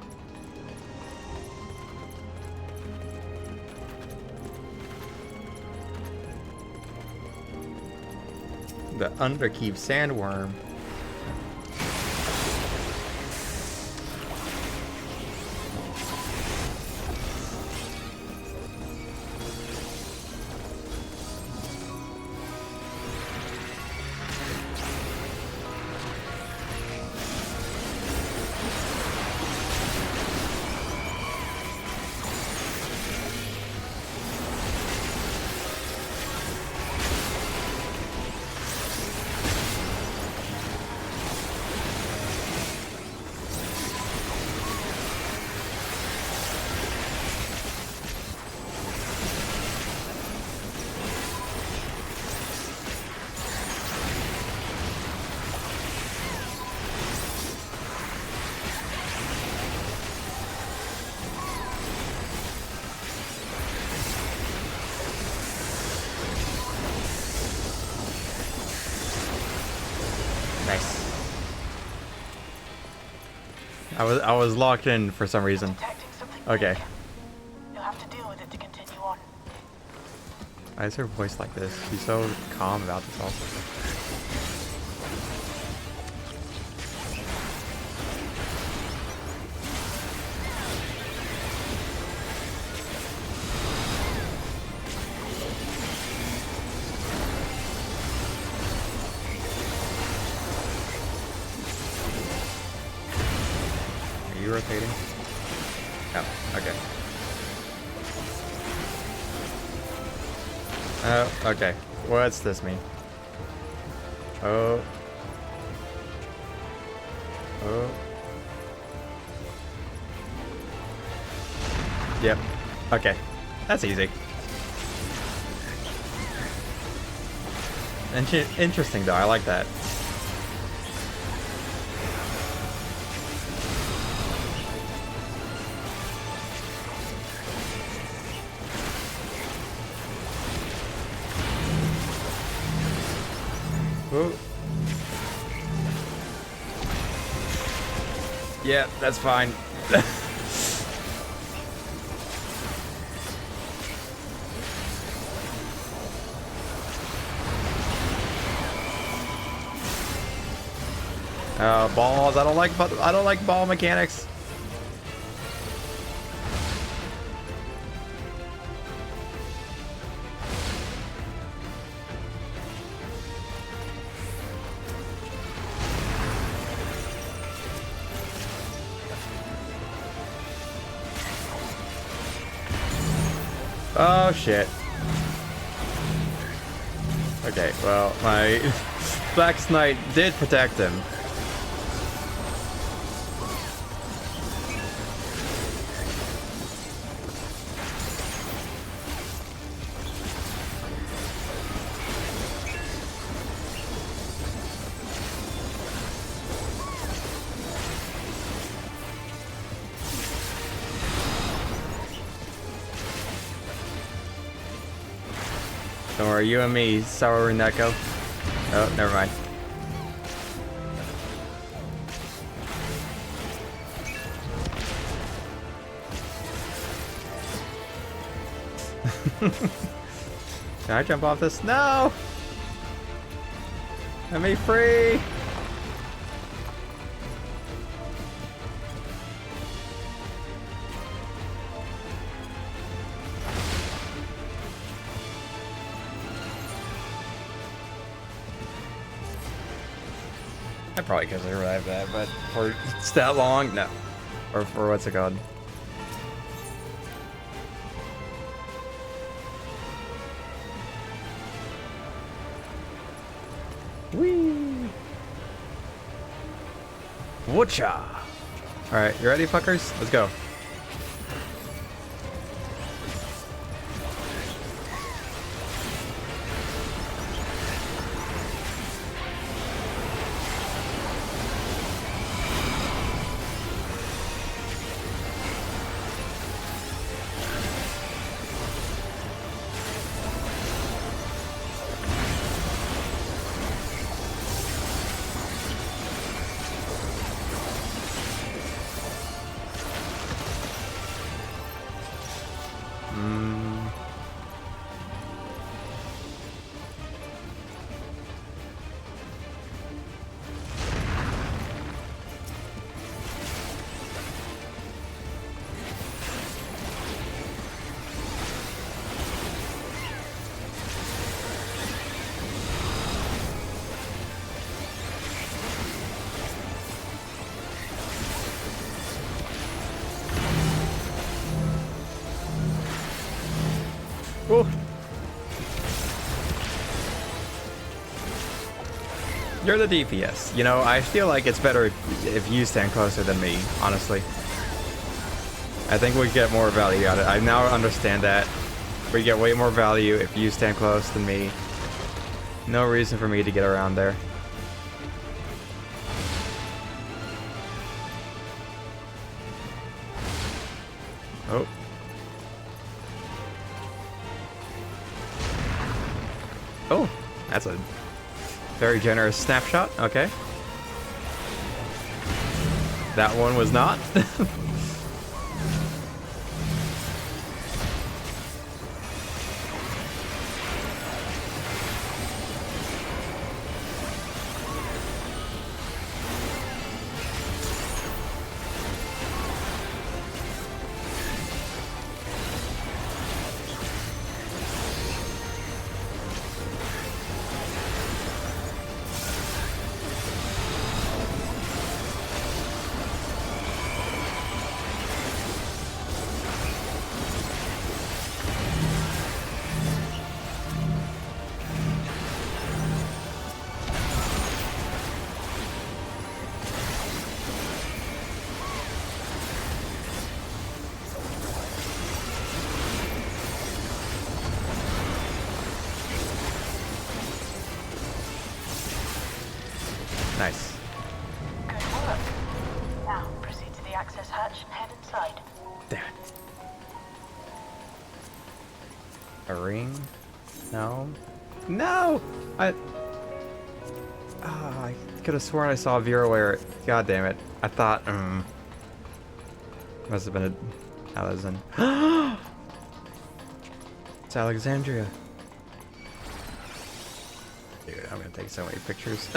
The Underkeep Sandworm. Nice. I was locked in for some reason. Okay. You'll have to deal with it to continue on. Why is her voice like this? She's so calm about this also. rotating? Oh, okay. Oh, okay. What's this mean? Oh. Oh. Yep. Okay. That's easy. Interesting though, I like that. Ooh. Yeah, that's fine. Balls. I don't like ball mechanics. Oh shit. Okay, well, my Black Knight did protect him. Don't worry, you and me, Sour Neko. Oh, never mind. Can I jump off this? No! Let me free! I probably could have survived that, but for it's that long, no. Or for what's it called? Whee! Whatcha? Alright, you ready, fuckers? Let's go. Whoa. You're the DPS. You know, I feel like it's better if you stand closer than me, honestly. I think we get more value out of it. I now understand that. We get way more value if you stand close than me. No reason for me to get around there. Oh. Oh, that's a very generous snapshot. Okay. That one was not. Nice. Good work. Now, proceed to the access hatch and head inside. Damn it. A ring? No. No! I could have sworn I saw Vera wear it. God damn it. I thought, must have been a Alexandria. It's Alexandria. Dude, I'm gonna take so many pictures.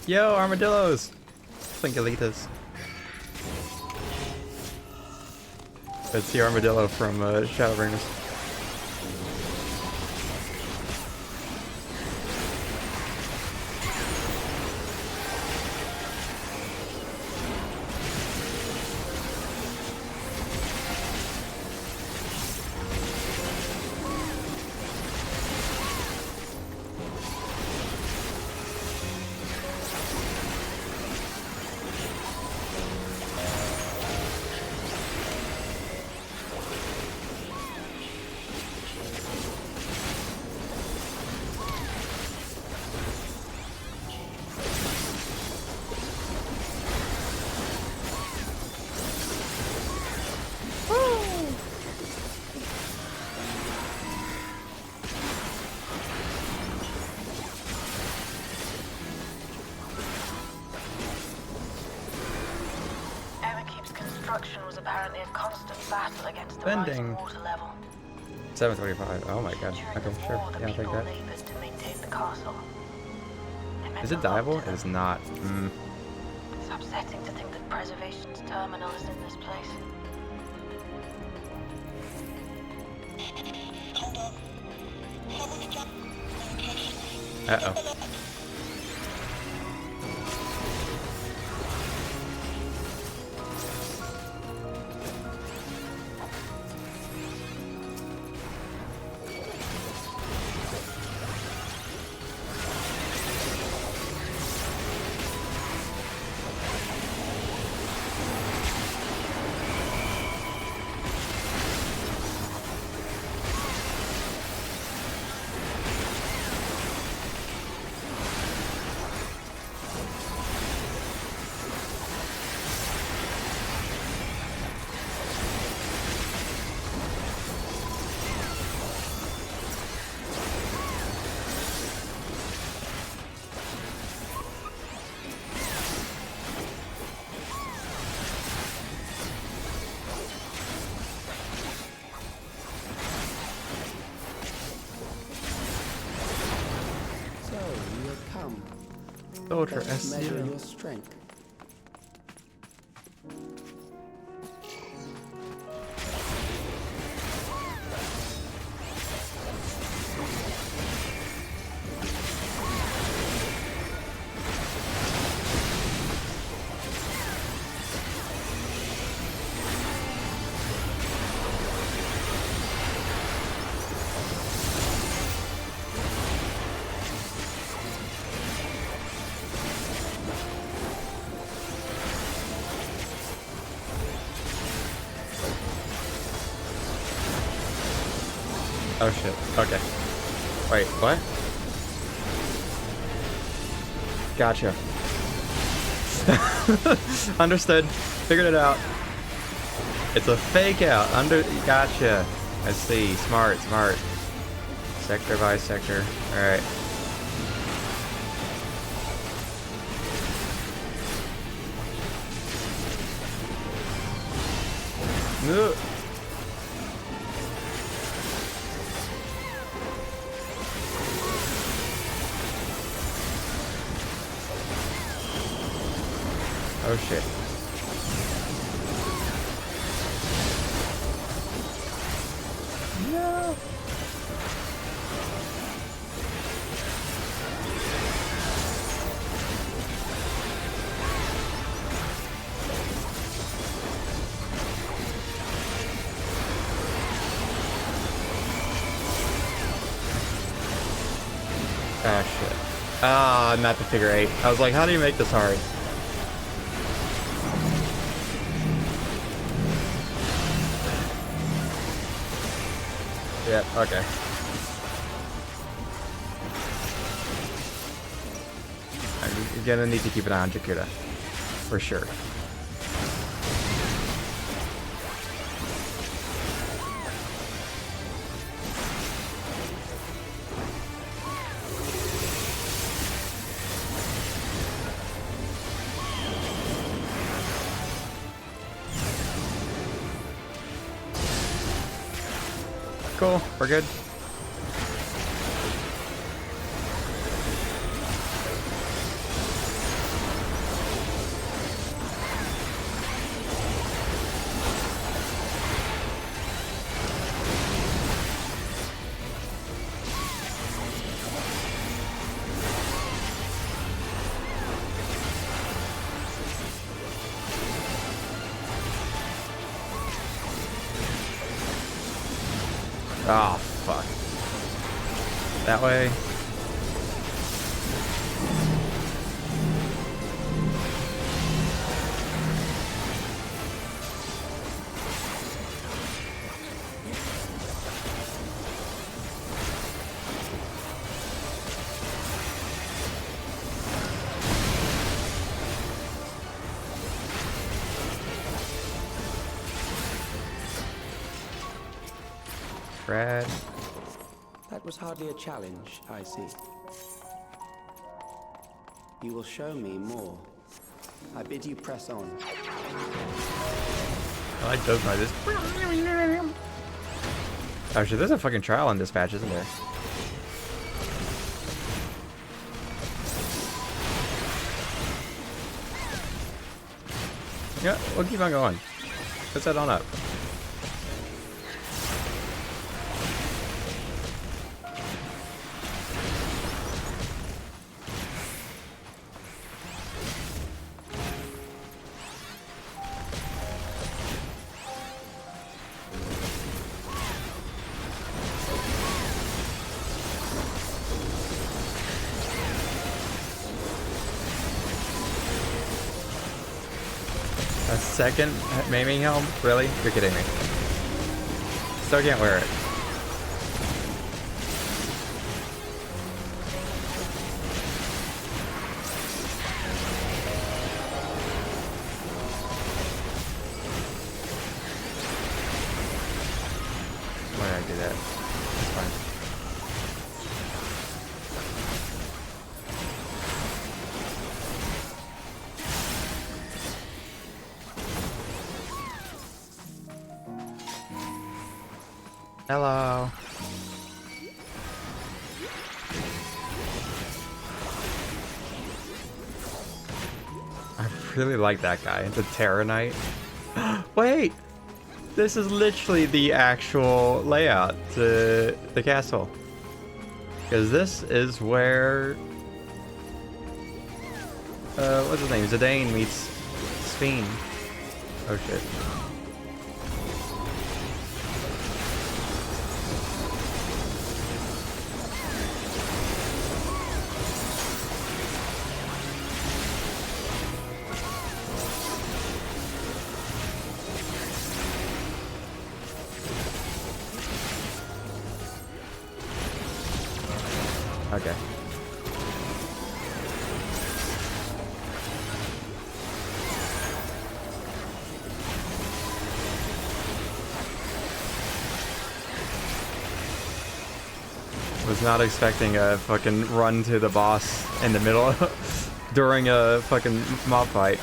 Yo, armadillos! Flinkalitas. It's the armadillo from Shadowbringers. Construction was apparently a constant battle against the Bending. rising water level. 725. Oh my god. During Okay, the sure. war, the Yeah, I'll take people that. labored to maintain the castle. meant Is it a lot dieable? to It is them. not. It's upsetting to think that Preservation's terminal is in this place. Uh-oh. So, you have come. Soldier Let us measure S0. your strength. Oh shit. Okay. Wait, what? Gotcha. Understood. Figured it out. It's a fake out. Gotcha. I see. Smart, smart. Sector by sector. Alright. Ugh. Oh shit. No. Ah shit. Ah, I'm at the figure 8. I was like, how do you make this hard? Yep, okay. You're gonna need to keep an eye on Jakuta. For sure. Cool, we're good. Oh, fuck. That way. Brad. That was hardly a challenge, I see. You will show me more. I bid you press on. I like those noises. Actually, there's a fucking trial on dispatch, isn't there? Yeah, we'll keep on going. Let's head on up. A second maiming helm? Really? You're kidding me. Still can't wear it. Why did I do that? That's fine. Hello. I really like that guy, the Terra Knight. Wait! This is literally the actual layout to the castle. Because this is where... what's his name? Zidane meets Sphene. Oh shit. Okay. Was not expecting a fucking run to the boss in the middle during a fucking mob fight.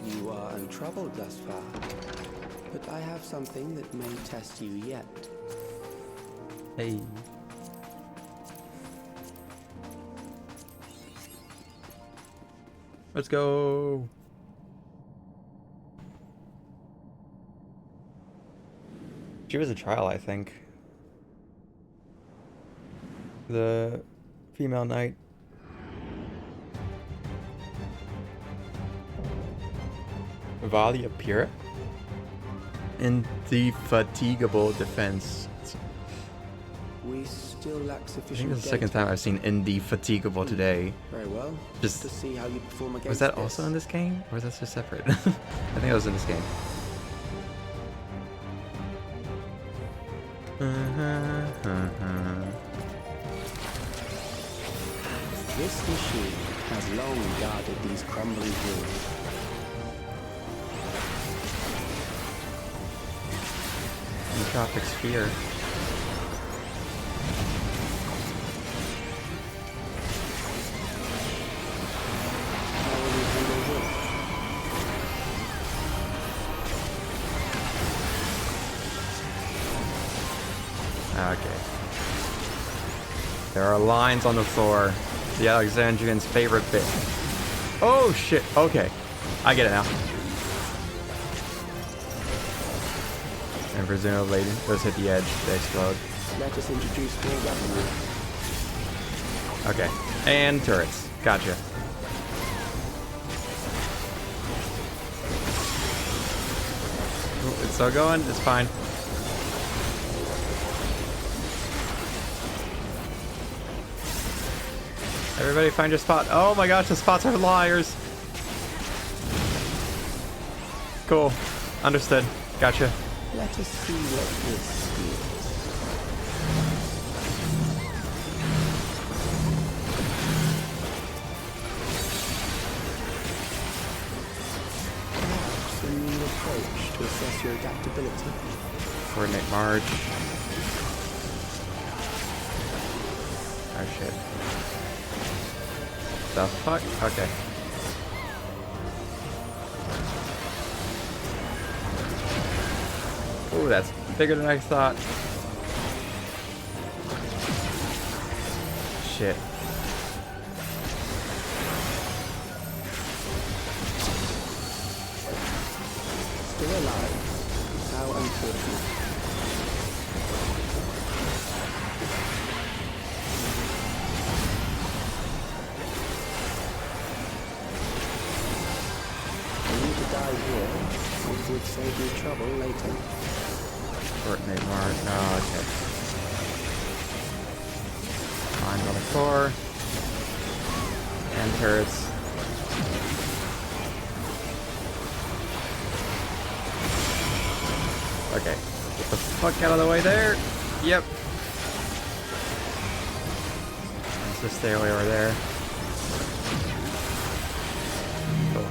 You are untroubled thus far, but I have something that may test you yet. Hey. Let's go. She was a trial, I think. The female knight. Valia Pira? Indefatigable defense. We still lack I sufficient think this is the second time I've seen Indefatigable today. Very well. Just to see how you perform against was that this. also in this game, or was that just separate? I think it was in this game. This machine has long guarded these crumbling hills. Entropic sphere. How will we handle this? Okay. There are lines on the floor. The Alexandrians' favorite bit. Oh shit. Okay. I get it now. And presumably those hit the edge, they explode. Let us introduce more weaponry. Okay. And turrets. Gotcha. Ooh, it's still going. It's fine. Everybody find your spot. Oh my gosh, the spots are liars. Cool. Understood. Gotcha. Let us see what this is. Perhaps a new approach to assess your adaptability. Coordinate march. Oh shit. The fuck? Okay. Ooh, that's bigger than I thought. Shit. Still alive. How unfortunate. For you to die here, it would save you trouble later. Coordinate march. Oh, okay. Lines on the core. And turrets. Okay. Get the fuck out of the way there. Yep. Let's just stay away over there. Cool.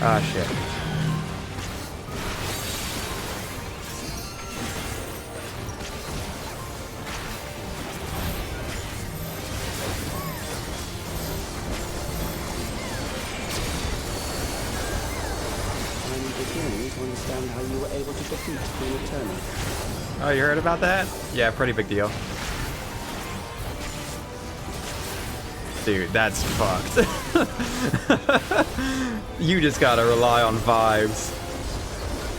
Ah, shit. Understand how you were able to defeat Queen Eterna. Oh, you heard about that? Yeah, pretty big deal. Dude, that's fucked. You just gotta rely on vibes.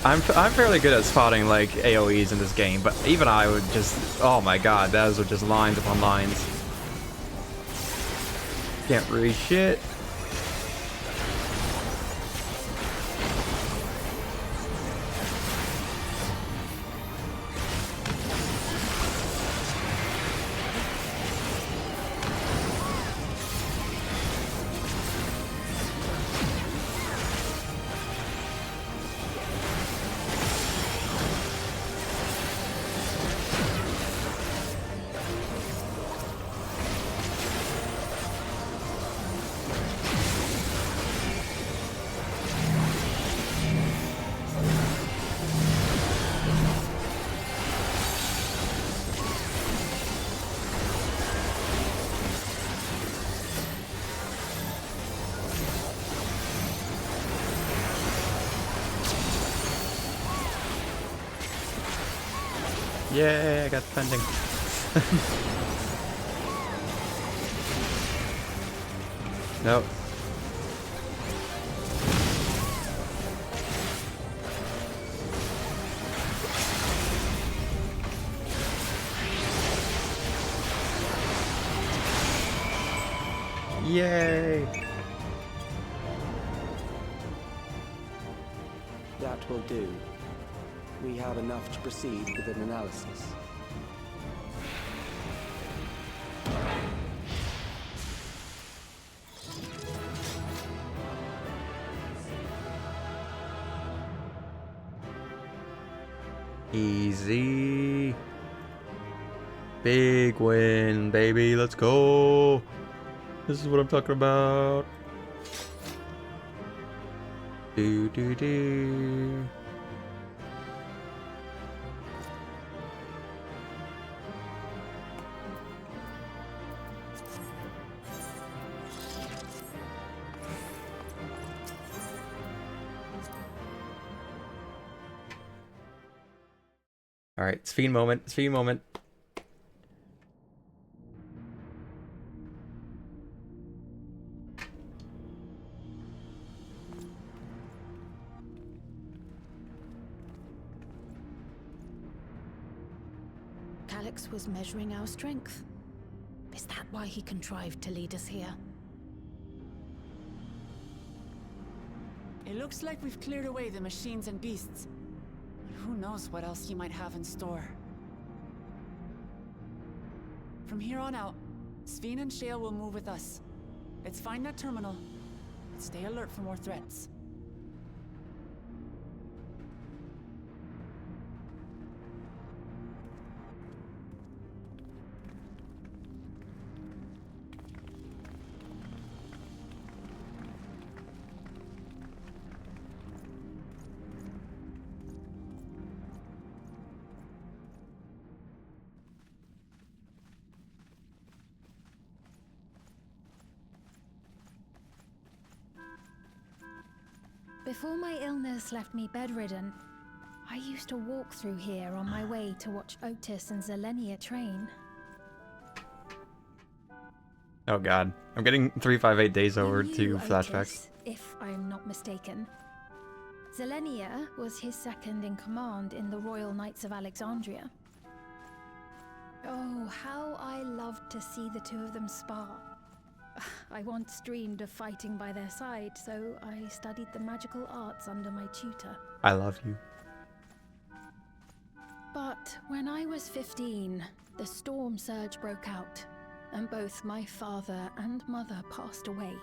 I'm fairly good at spotting like AoEs in this game, but even I would just, oh my god, those are just lines upon lines. Can't read shit. Yay, I got defending. Nope. Yay! That will do. We have enough to proceed with an analysis. Easy. Big win, baby. Let's go. This is what I'm talking about. Do do do. All right, Sphene moment. Sphene moment. Calix was measuring our strength. Is that why he contrived to lead us here? It looks like we've cleared away the machines and beasts. Who knows what else he might have in store. From here on out, Sphene and Shale will move with us. Let's find that terminal, and stay alert for more threats. Before my illness left me bedridden, I used to walk through here on my way to watch Otis and Zelenia train. Oh god. I'm getting 358 days over You to knew flashbacks. Otis, if I'm not mistaken. Zelenia was his second in command in the Royal Knights of Alexandria. Oh, how I loved to see the two of them spar. I once dreamed of fighting by their side, so I studied the magical arts under my tutor. I love you. But when I was 15, the storm surge broke out, and both my father and mother passed away.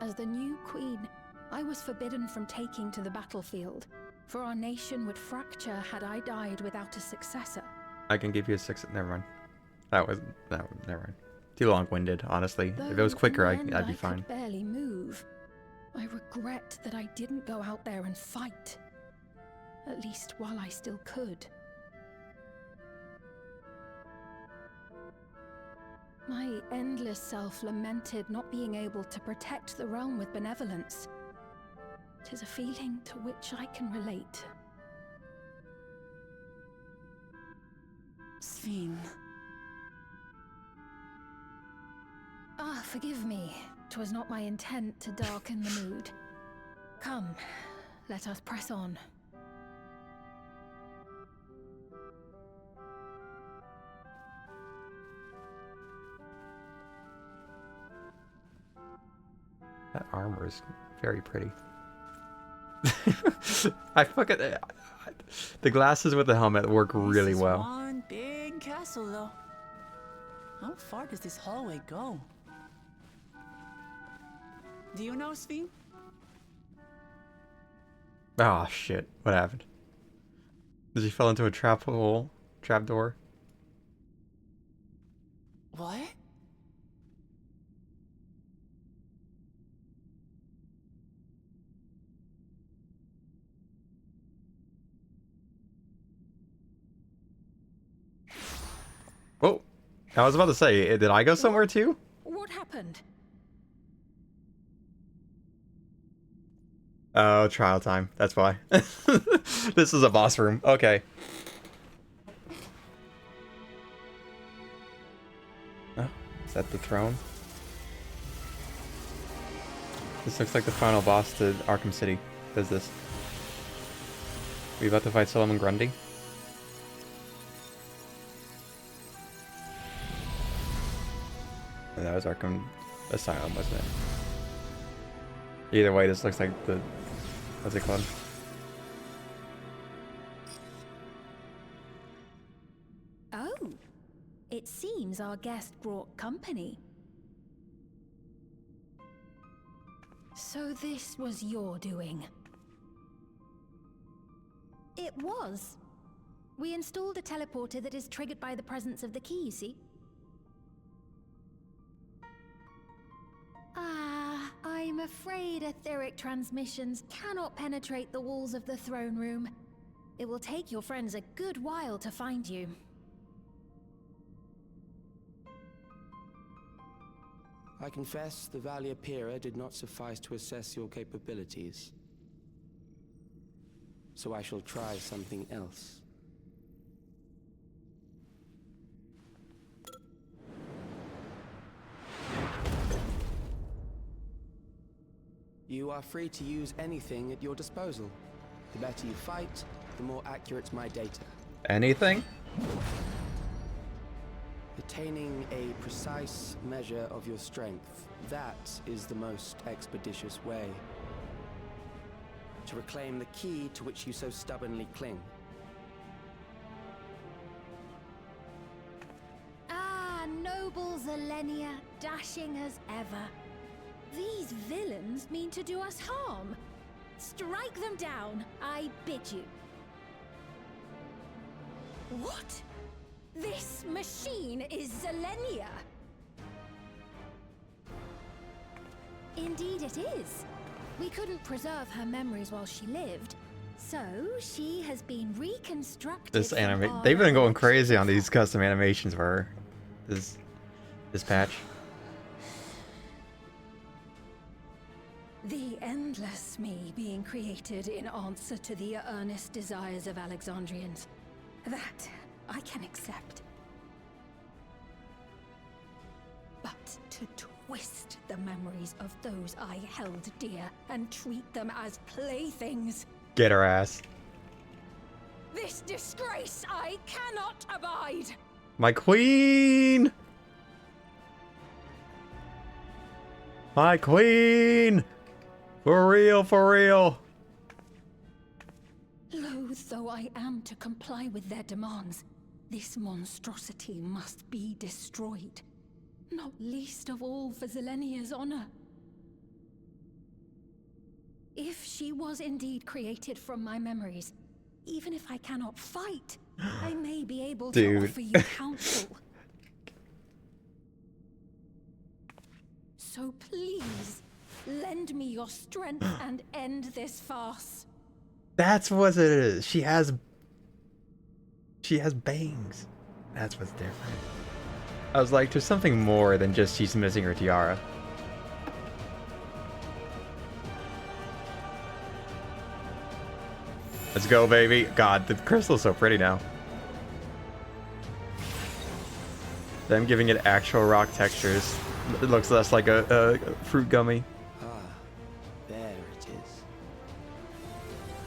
As the new queen, I was forbidden from taking to the battlefield, for our nation would fracture had I died without a successor. I can give you a 6. Never mind. Never mind. Too long-winded, honestly. If it was quicker, Though in the I'd be end fine. I could barely move. I regret that I didn't go out there and fight. At least while I still could. My endless self lamented not being able to protect the realm with benevolence. 'Tis a feeling to which I can relate. Sphene. Ah, forgive me. 'Twas not my intent to darken the mood. Come, let us press on. That armor is very pretty. I fucking... The glasses with the helmet work really This is well. One big castle, though. How far does this hallway go? Do you know, Sphene? Oh shit, what happened? Did he fall into a trap hole? Trap door? What? Whoa! I was about to say, did I go somewhere too? What happened? Oh, trial time. That's why. This is a boss room. Okay. Oh, is that the throne? This looks like the final boss to Arkham City. What is this? We about to fight Solomon Grundy? That was Arkham asylum, wasn't it? Either way, this looks like the... What's it called? Oh, it seems our guest brought company. So this was your doing? It was. We installed a teleporter that is triggered by the presence of the key, you see? Ah, I'm afraid etheric transmissions cannot penetrate the walls of the throne room. It will take your friends a good while to find you. I confess the Valia Pira did not suffice to assess your capabilities. So I shall try something else. You are free to use anything at your disposal. The better you fight, the more accurate my data. Anything? Attaining a precise measure of your strength, that is the most expeditious way. To reclaim the key to which you so stubbornly cling. Ah, noble Zilenia, dashing as ever. These villains mean to do us harm. Strike them down, I bid you. What? This machine is Zilenia! Indeed it is. We couldn't preserve her memories while she lived, so she has been reconstructed. This anime, they've been going crazy on these custom animations for her. This patch. The endless me being created in answer to the earnest desires of Alexandrians. That I can accept. But to twist the memories of those I held dear and treat them as playthings. Get her ass. This disgrace I cannot abide. My queen! My queen! For real, for real. Loath though I am to comply with their demands, this monstrosity must be destroyed. Not least of all for Zilenia's honor. If she was indeed created from my memories, even if I cannot fight, I may be able to offer you counsel. So please, lend me your strength and end this farce. That's what it is. She has bangs. That's what's different. I was like, there's something more than just she's missing her tiara. Let's go, baby. God, the crystal's so pretty now. Them giving it actual rock textures. It looks less like a fruit gummy. Ah, there it is.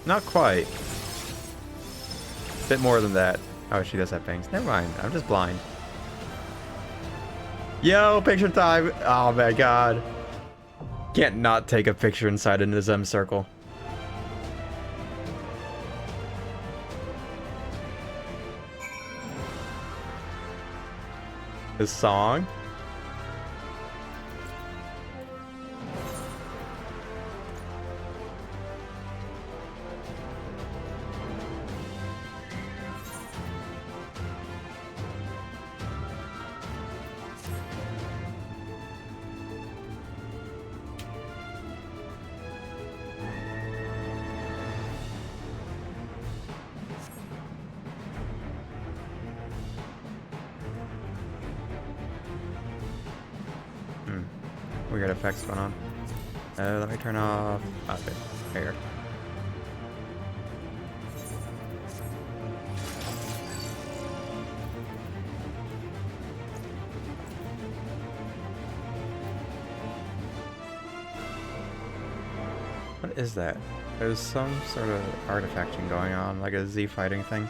Not quite. Bit more than that. Oh, she does have bangs. Never mind. I'm just blind. Yo, picture time. Oh my god. Can't not take a picture inside a Nizam circle. This song. Weird effects going on. Let me turn off. Okay, here. What is that? There's some sort of artifacting going on, like a Z fighting thing.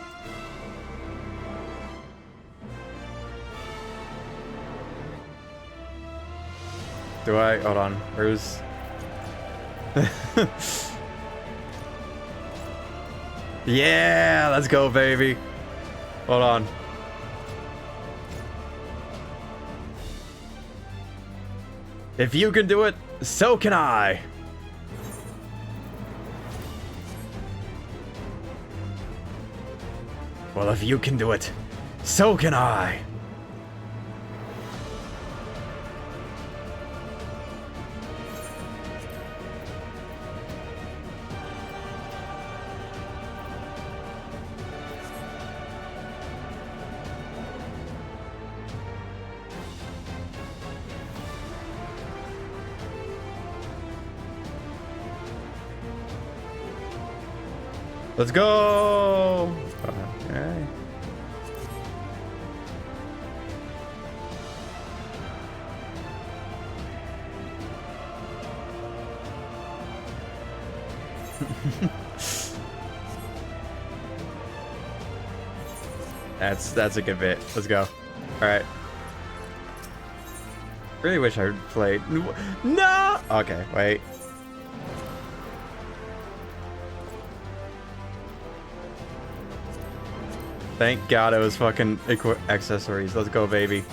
Do I? Hold on. Where's... Yeah, let's go, baby. Hold on. If you can do it, so can I. Well, if you can do it, so can I. Let's go! Okay. That's a good bit. Let's go. All right. Really wish I played. No. Okay, wait. Thank God it was fucking accessories. Let's go, baby.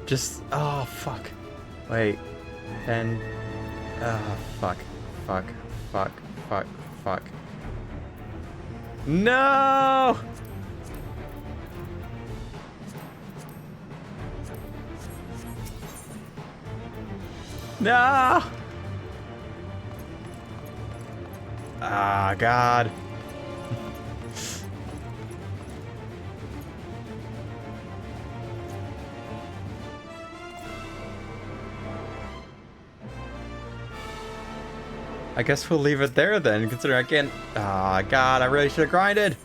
Just, oh, fuck. Wait. 10. Oh, fuck. Fuck. Fuck. Fuck. Fuck. No! No! Ah, God. I guess we'll leave it there then, considering I can't... Ah, God, I really should have grinded.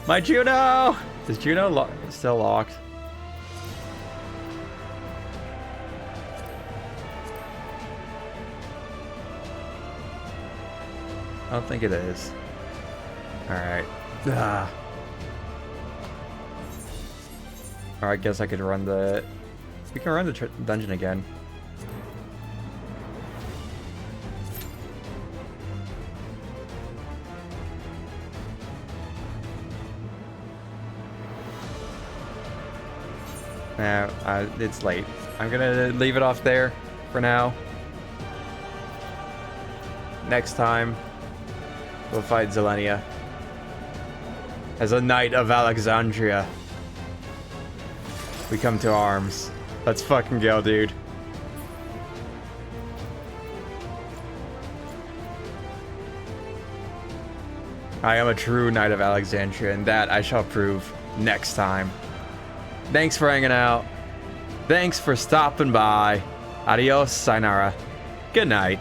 My Juno! Is Juno still locked? I don't think it is. Alright. Ah. Alright, guess I could run the... We can run the dungeon again. No, it's late. I'm gonna leave it off there for now. Next time, we'll fight Zelenia as a knight of Alexandria. We come to arms. Let's fucking go, dude. I am a true knight of Alexandria, and that I shall prove next time. Thanks for hanging out. Thanks for stopping by. Adios, sayonara. Good night.